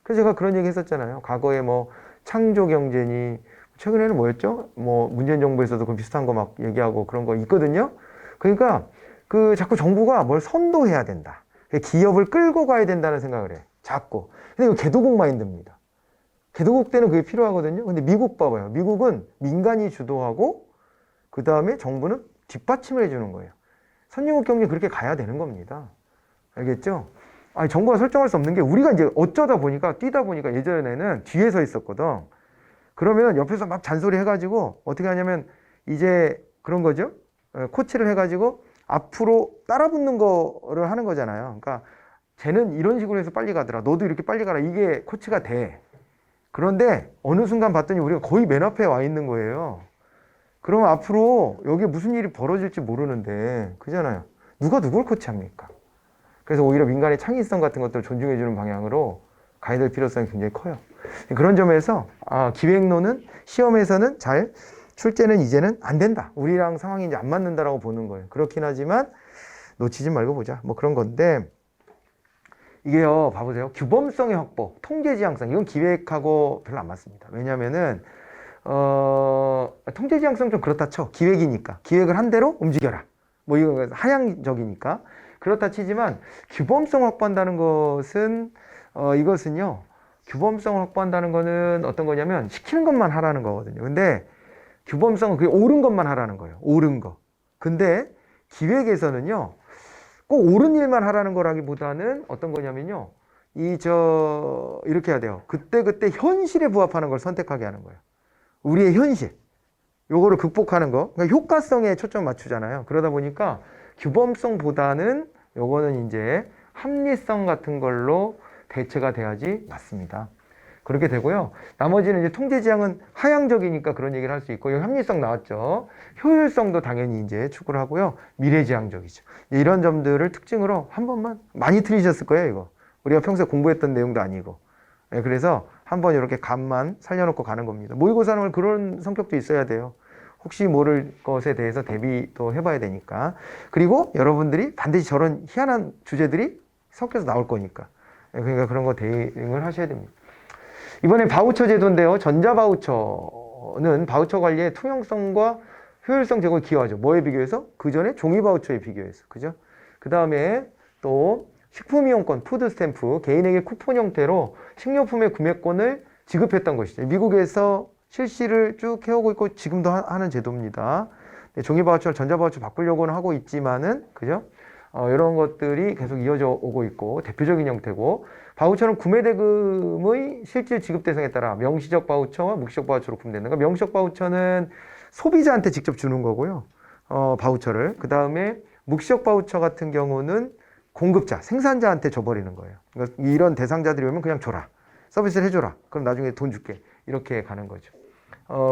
Speaker 1: 그래서 제가 그런 얘기 했었잖아요. 과거에 뭐 창조 경제니, 최근에는 뭐였죠? 뭐 문재인 정부에서도 그 비슷한 거 막 얘기하고 그런 거 있거든요. 그러니까 그 자꾸 정부가 뭘 선도해야 된다. 기업을 끌고 가야 된다는 생각을 해. 자꾸. 근데 이거 개도국 마인드입니다. 개도국 때는 그게 필요하거든요. 근데 미국 봐봐요. 미국은 민간이 주도하고 그 다음에 정부는 뒷받침을 해주는 거예요. 선진국 경제 그렇게 가야 되는 겁니다. 알겠죠? 아니, 정부가 설정할 수 없는 게 우리가 이제 어쩌다 보니까 뛰다 보니까 예전에는 뒤에 서 있었거든. 그러면 옆에서 막 잔소리 해가지고 어떻게 하냐면 이제 그런 거죠. 코치를 해가지고 앞으로 따라붙는 거를 하는 거잖아요. 그러니까 쟤는 이런 식으로 해서 빨리 가더라. 너도 이렇게 빨리 가라. 이게 코치가 돼. 그런데 어느 순간 봤더니 우리가 거의 맨 앞에 와 있는 거예요. 그러면 앞으로 여기에 무슨 일이 벌어질지 모르는데, 그잖아요. 누가 누굴 코치합니까? 그래서 오히려 민간의 창의성 같은 것들을 존중해주는 방향으로 가야 될 필요성이 굉장히 커요. 그런 점에서 기획론은 시험에서는 잘, 출제는 이제는 안 된다. 우리랑 상황이 이제 안 맞는다라고 보는 거예요. 그렇긴 하지만 놓치지 말고 보자. 뭐 그런 건데, 이게요, 봐보세요. 규범성의 확보, 통제 지향성, 이건 기획하고 별로 안 맞습니다. 왜냐면은 통제 지향성 좀 그렇다 쳐. 기획이니까. 기획을 한 대로 움직여라. 뭐 이건 하향적이니까. 그렇다 치지만 규범성을 확보한다는 것은 이것은요. 규범성을 확보한다는 거는 어떤 거냐면 시키는 것만 하라는 거거든요. 근데 규범성은 그게 옳은 것만 하라는 거예요. 옳은 거. 근데 기획에서는요. 꼭 옳은 일만 하라는 거라기보다는 어떤 거냐면요. 이렇게 해야 돼요. 그때그때 현실에 부합하는 걸 선택하게 하는 거예요. 우리의 현실. 요거를 극복하는 거. 그러니까 효과성에 초점 맞추잖아요. 그러다 보니까 규범성보다는 요거는 이제 합리성 같은 걸로 대체가 돼야지 맞습니다. 그렇게 되고요. 나머지는 이제 통제 지향은 하향적이니까 그런 얘기를 할 수 있고, 여기 합리성 나왔죠. 효율성도 당연히 이제 추구를 하고요. 미래지향적이죠. 이런 점들을 특징으로 한 번만, 많이 틀리셨을 거예요, 이거. 우리가 평소에 공부했던 내용도 아니고. 그래서 한번 이렇게 감만 살려놓고 가는 겁니다. 모의고사는 그런 성격도 있어야 돼요. 혹시 모를 것에 대해서 대비도 해봐야 되니까. 그리고 여러분들이 반드시 저런 희한한 주제들이 섞여서 나올 거니까. 그러니까 그런 거 대응을 하셔야 됩니다. 이번에 바우처 제도인데요. 전자바우처는 바우처 관리의 투명성과 효율성 제고에 기여하죠. 뭐에 비교해서? 그 전에 종이 바우처에 비교해서. 그죠? 그 다음에 또 식품이용권, 푸드스탬프, 개인에게 쿠폰 형태로 식료품의 구매권을 지급했던 것이죠. 미국에서 실시를 쭉 해오고 있고 지금도 하는 제도입니다. 종이 바우처를 전자 바우처 바꾸려고는 하고 있지만은, 그죠? 이런 것들이 계속 이어져 오고 있고 대표적인 형태고, 바우처는 구매 대금의 실질 지급 대상에 따라 명시적 바우처와 묵시적 바우처로 구분된다. 그러니까 명시적 바우처는 소비자한테 직접 주는 거고요. 바우처를. 그 다음에 묵시적 바우처 같은 경우는 공급자, 생산자한테 줘버리는 거예요. 그러니까 이런 대상자들이 오면 그냥 줘라. 서비스를 해줘라. 그럼 나중에 돈 줄게. 이렇게 가는 거죠.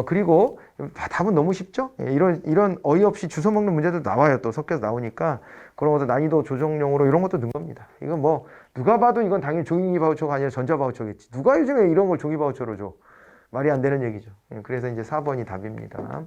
Speaker 1: 그리고 답은 너무 쉽죠? 예, 이런 어이없이 주워 먹는 문제도 나와요. 또 섞여서 나오니까 그런 것도 난이도 조정용으로 이런 것도 넣은 겁니다. 이건 뭐 누가 봐도 이건 당연히 종이 바우처가 아니라 전자 바우처겠지. 누가 요즘에 이런 걸 종이 바우처로 줘? 말이 안 되는 얘기죠. 예, 그래서 이제 4번이 답입니다.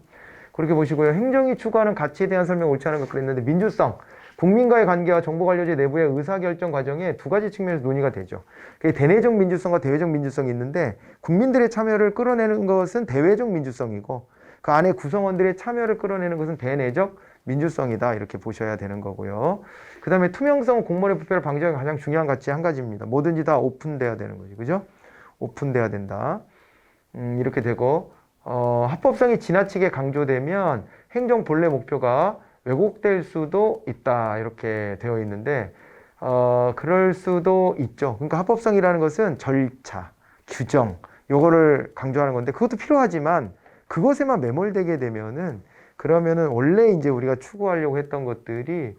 Speaker 1: 그렇게 보시고요. 행정이 추구하는 가치에 대한 설명 옳지 않은 것 그랬는데 민주성. 국민과의 관계와 정보관료제 내부의 의사결정 과정에 두 가지 측면에서 논의가 되죠. 그게 대내적 민주성과 대외적 민주성이 있는데 국민들의 참여를 끌어내는 것은 대외적 민주성이고 그 안에 구성원들의 참여를 끌어내는 것은 대내적 민주성이다. 이렇게 보셔야 되는 거고요. 그 다음에 투명성, 공무원의 부패를 방지하는 가장 중요한 가치 한 가지입니다. 뭐든지 다 오픈돼야 되는 거지. 그죠? 오픈돼야 된다. 이렇게 되고 합법성이 지나치게 강조되면 행정 본래 목표가 왜곡될 수도 있다. 이렇게 되어 있는데 그럴 수도 있죠. 그러니까 합법성이라는 것은 절차, 규정 요거를 강조하는 건데 그것도 필요하지만 그것에만 매몰되게 되면은 그러면은 원래 이제 우리가 추구하려고 했던 것들이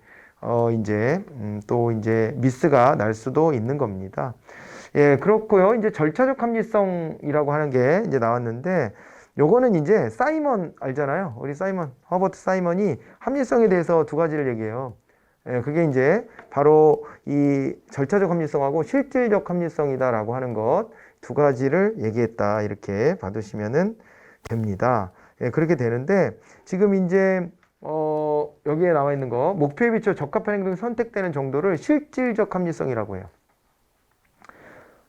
Speaker 1: 이제 또 이제 미스가 날 수도 있는 겁니다. 예, 그렇고요. 이제 절차적 합리성이라고 하는 게 이제 나왔는데 요거는 이제 사이먼 알잖아요. 우리 사이먼, 허버트 사이먼이 합리성에 대해서 두 가지를 얘기해요. 예, 그게 이제 바로 이 절차적 합리성하고 실질적 합리성이다라고 하는 것 두 가지를 얘기했다. 이렇게 봐두시면은 됩니다. 예, 그렇게 되는데 지금 이제 여기에 나와 있는 거 목표에 비춰 적합한 행동이 선택되는 정도를 실질적 합리성이라고 해요.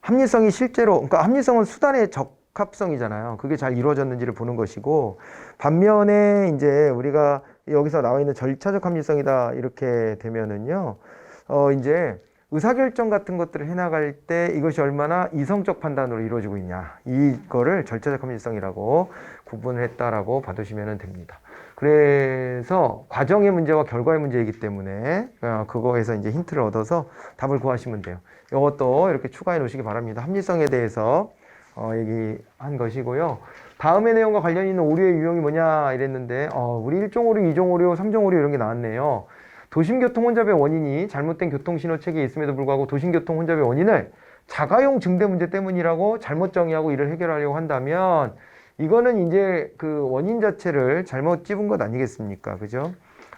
Speaker 1: 합리성이 실제로 그러니까 합리성은 수단의 적합성이잖아요. 그게 잘 이루어졌는지를 보는 것이고 반면에 이제 우리가 여기서 나와 있는 절차적 합리성이다 이렇게 되면은요. 이제 의사결정 같은 것들을 해나갈 때 이것이 얼마나 이성적 판단으로 이루어지고 있냐 이거를 절차적 합리성이라고 구분을 했다라고 봐두시면 됩니다. 그래서 과정의 문제와 결과의 문제이기 때문에 그거에서 이제 힌트를 얻어서 답을 구하시면 돼요. 이것도 이렇게 추가해 놓으시기 바랍니다. 합리성에 대해서 얘기한 것이고요. 다음의 내용과 관련 있는 오류의 유형이 뭐냐 이랬는데 우리 1종 오류, 2종 오류, 3종 오류 이런 게 나왔네요. 도심교통 혼잡의 원인이 잘못된 교통신호체계에 있음에도 불구하고 도심교통 혼잡의 원인을 자가용 증대 문제 때문이라고 잘못 정의하고 이를 해결하려고 한다면 이거는 이제 그 원인 자체를 잘못 찝은 것 아니겠습니까? 그죠?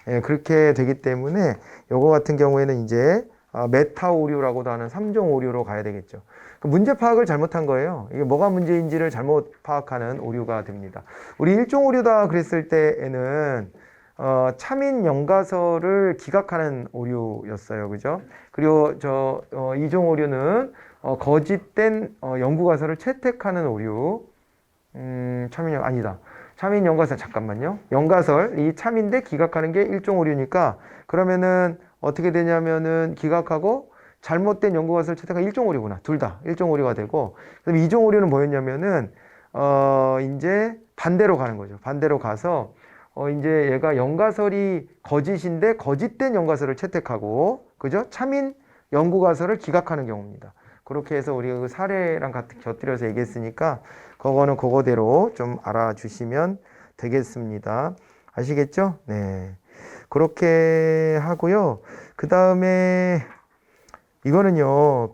Speaker 1: 예, 그렇게 되기 때문에 요거 같은 경우에는 이제 메타 오류라고도 하는 3종 오류로 가야 되겠죠. 그 문제 파악을 잘못한 거예요. 이게 뭐가 문제인지를 잘못 파악하는 오류가 됩니다. 우리 1종 오류다 그랬을 때에는 차민 연가서를 기각하는 오류였어요. 그죠? 그리고 2종 오류는 거짓된 연구가서를 채택하는 오류. 차민 연가설 잠깐만요. 연가설 이 참인데 기각하는 게 1종 오류니까 그러면은 어떻게 되냐면은 기각하고 잘못된 연구가설을 채택한 1종 오류구나. 둘 다 1종 오류가 되고 그다음에 2종 오류는 뭐였냐면은 이제 반대로 가는 거죠. 반대로 가서 이제 얘가 연가설이 거짓인데 거짓된 연가설을 채택하고 그죠? 참인 연구가설을 기각하는 경우입니다. 그렇게 해서 우리가 그 사례랑 같이 곁들여서 얘기했으니까 그거는 그거대로 좀 알아주시면 되겠습니다. 아시겠죠? 네. 그렇게 하고요. 그 다음에 이거는요.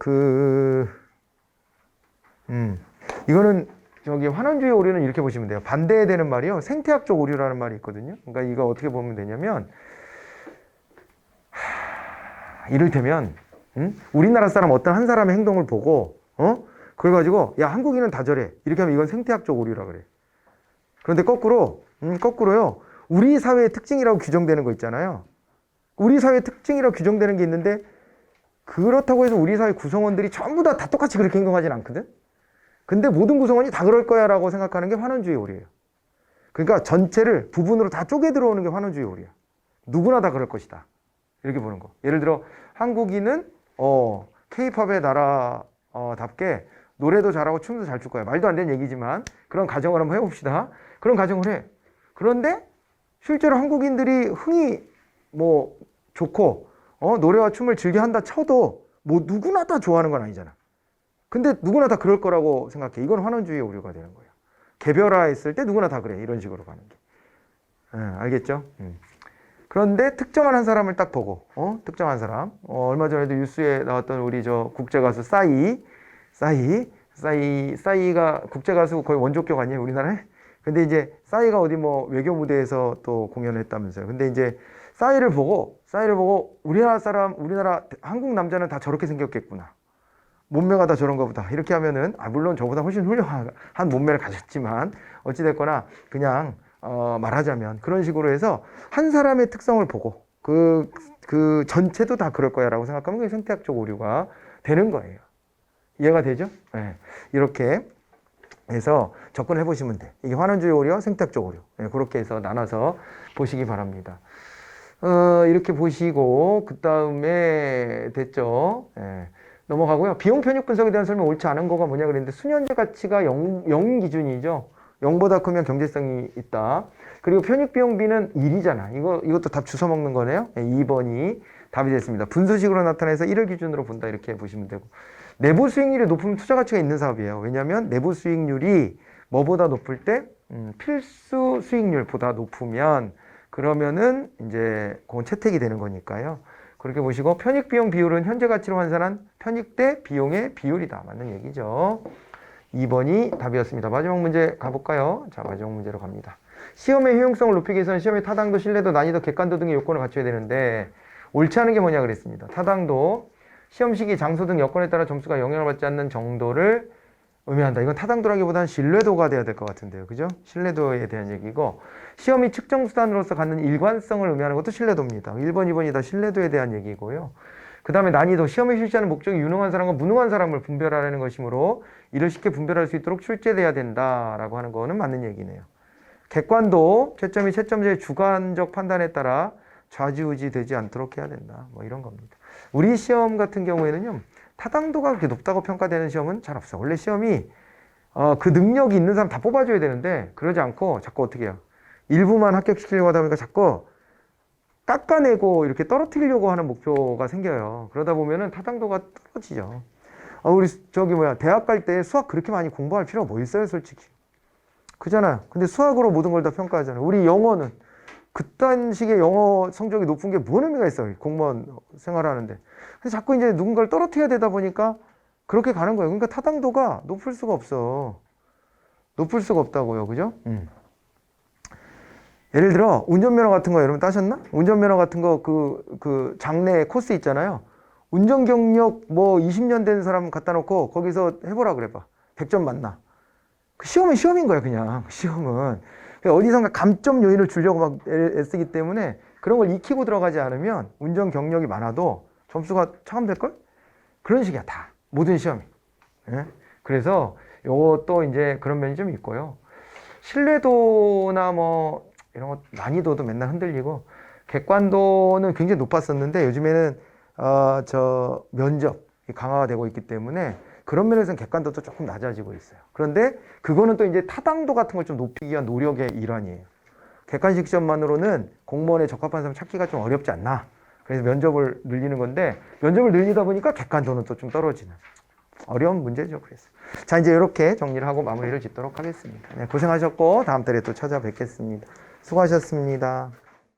Speaker 1: 이거는 저기 환원주의 오류는 이렇게 보시면 돼요. 반대되는 말이요. 생태학적 오류라는 말이 있거든요. 그러니까 이거 어떻게 보면 되냐면 이를테면 우리나라 사람 어떤 한 사람의 행동을 보고 그걸 가지고 야 한국인은 다 저래 이렇게 하면 이건 생태학적 오류라 그래. 그런데 거꾸로요. 우리 사회의 특징이라고 규정되는 거 있잖아요. 우리 사회의 특징이라고 규정되는 게 있는데 그렇다고 해서 우리 사회 구성원들이 전부 다 똑같이 그렇게 행동하진 않거든. 근데 모든 구성원이 다 그럴 거야 라고 생각하는 게 환원주의 오류예요. 그러니까 전체를 부분으로 다 쪼개 들어오는 게 환원주의 오류야. 누구나 다 그럴 것이다. 이렇게 보는 거. 예를 들어 한국인은 K-팝의 나라답게 노래도 잘하고 춤도 잘 출 거야. 말도 안 되는 얘기지만 그런 가정을 한번 해봅시다. 그런 가정을 해. 그런데 실제로 한국인들이 흥이 뭐 좋고 노래와 춤을 즐겨 한다 쳐도 뭐 누구나 다 좋아하는 건 아니잖아. 근데 누구나 다 그럴 거라고 생각해. 이건 환원주의 오류가 되는 거예요. 개별화했을 때 누구나 다 그래. 이런 식으로 가는 게. 알겠죠? 그런데 특정한 한 사람을 딱 보고, 특정한 사람. 얼마 전에도 뉴스에 나왔던 우리 저 국제가수 싸이가 국제가수 거의 원조격 아니에요, 우리나라에? 근데 이제 싸이가 어디 뭐 외교 무대에서 또 공연을 했다면서요. 근데 이제 싸이를 보고 우리나라 한국 남자는 다 저렇게 생겼겠구나. 몸매가 다 저런가 보다. 이렇게 하면은, 물론 저보다 훨씬 훌륭한 몸매를 가졌지만, 어찌됐거나, 그냥, 말하자면, 그런 식으로 해서 한 사람의 특성을 보고, 그 전체도 다 그럴 거야 라고 생각하면 그게 생태학적 오류가 되는 거예요. 이해가 되죠? 네. 이렇게 해서 접근을 해보시면 돼. 이게 환원주의 오류와 생태학적 오류. 네, 그렇게 해서 나눠서 보시기 바랍니다. 이렇게 보시고 그 다음에 됐죠? 네. 넘어가고요. 비용 편익 분석에 대한 설명 옳지 않은 거가 뭐냐 그랬는데 순현재 가치가 0 기준이죠. 0보다 크면 경제성이 있다. 그리고 편익 비용비는 1이잖아. 이것도 답 주워 먹는 거네요. 네, 2번이 답이 됐습니다. 분수식으로 나타내서 1을 기준으로 본다. 이렇게 보시면 되고. 내부 수익률이 높으면 투자 가치가 있는 사업이에요. 왜냐하면 내부 수익률이 뭐보다 높을 때 필수 수익률보다 높으면 그러면은 이제 그건 채택이 되는 거니까요. 그렇게 보시고 편익 비용 비율은 현재 가치로 환산한 편익 대 비용의 비율이다. 맞는 얘기죠. 2번이 답이었습니다. 마지막 문제 가볼까요? 자, 마지막 문제로 갑니다. 시험의 효용성을 높이기 위해서는 시험의 타당도, 신뢰도, 난이도, 객관도 등의 요건을 갖춰야 되는데 옳지 않은 게 뭐냐 그랬습니다. 타당도, 시험 시기, 장소 등 여건에 따라 점수가 영향을 받지 않는 정도를 의미한다. 이건 타당도라기보다는 신뢰도가 돼야 될 것 같은데요. 그죠? 신뢰도에 대한 얘기고, 시험이 측정 수단으로서 갖는 일관성을 의미하는 것도 신뢰도입니다. 1번, 2번이 다 신뢰도에 대한 얘기고요. 그 다음에 난이도, 시험에 실시하는 목적이 유능한 사람과 무능한 사람을 분별하라는 것이므로 이를 쉽게 분별할 수 있도록 출제돼야 된다라고 하는 거는 맞는 얘기네요. 객관도, 채점이 채점자의 주관적 판단에 따라 좌지우지 되지 않도록 해야 된다. 뭐 이런 겁니다. 우리 시험 같은 경우에는요, 타당도가 그렇게 높다고 평가되는 시험은 잘 없어요. 원래 시험이 그 능력이 있는 사람 다 뽑아줘야 되는데 그러지 않고 자꾸 어떻게 해요? 일부만 합격시키려고 하다 보니까 자꾸 깎아내고 이렇게 떨어뜨리려고 하는 목표가 생겨요. 그러다 보면은 타당도가 떨어지죠. 우리 대학 갈 때 수학 그렇게 많이 공부할 필요가 뭐 있어요, 솔직히. 그잖아요. 근데 수학으로 모든 걸 다 평가하잖아요. 우리 영어는 그딴 식의 영어 성적이 높은 게 뭔 의미가 있어요, 공무원 생활하는데. 그래서 자꾸 이제 누군가를 떨어뜨려야 되다 보니까 그렇게 가는 거예요. 그러니까 타당도가 높을 수가 없어. 높을 수가 없다고요. 그죠? 예를 들어 운전면허 같은 거 여러분 따셨나? 운전면허 같은 거 그 장래 코스 있잖아요. 운전 경력 뭐 20년 된 사람 갖다 놓고 거기서 해보라 그래봐. 100점 맞나? 그 시험은 시험인 거야, 그냥. 시험은. 어디선가 감점 요인을 주려고 막 애쓰기 때문에 그런 걸 익히고 들어가지 않으면 운전 경력이 많아도 점수가 차감될걸? 그런 식이야, 다. 모든 시험이. 예? 그래서 요것도 이제 그런 면이 좀 있고요. 신뢰도나 뭐 이런 거 난이도도 맨날 흔들리고, 객관도는 굉장히 높았었는데 요즘에는 면접이 강화가 되고 있기 때문에 그런 면에서는 객관도도 조금 낮아지고 있어요. 그런데 그거는 또 이제 타당도 같은 걸 좀 높이기 위한 노력의 일환이에요. 객관식 시험만으로는 공무원에 적합한 사람 찾기가 좀 어렵지 않나. 그래서 면접을 늘리는 건데, 면접을 늘리다 보니까 객관도는 또 좀 떨어지는 어려운 문제죠. 그래서 자, 이제 이렇게 정리를 하고 마무리를 짓도록 하겠습니다. 네, 고생하셨고 다음 달에 또 찾아뵙겠습니다. 수고하셨습니다.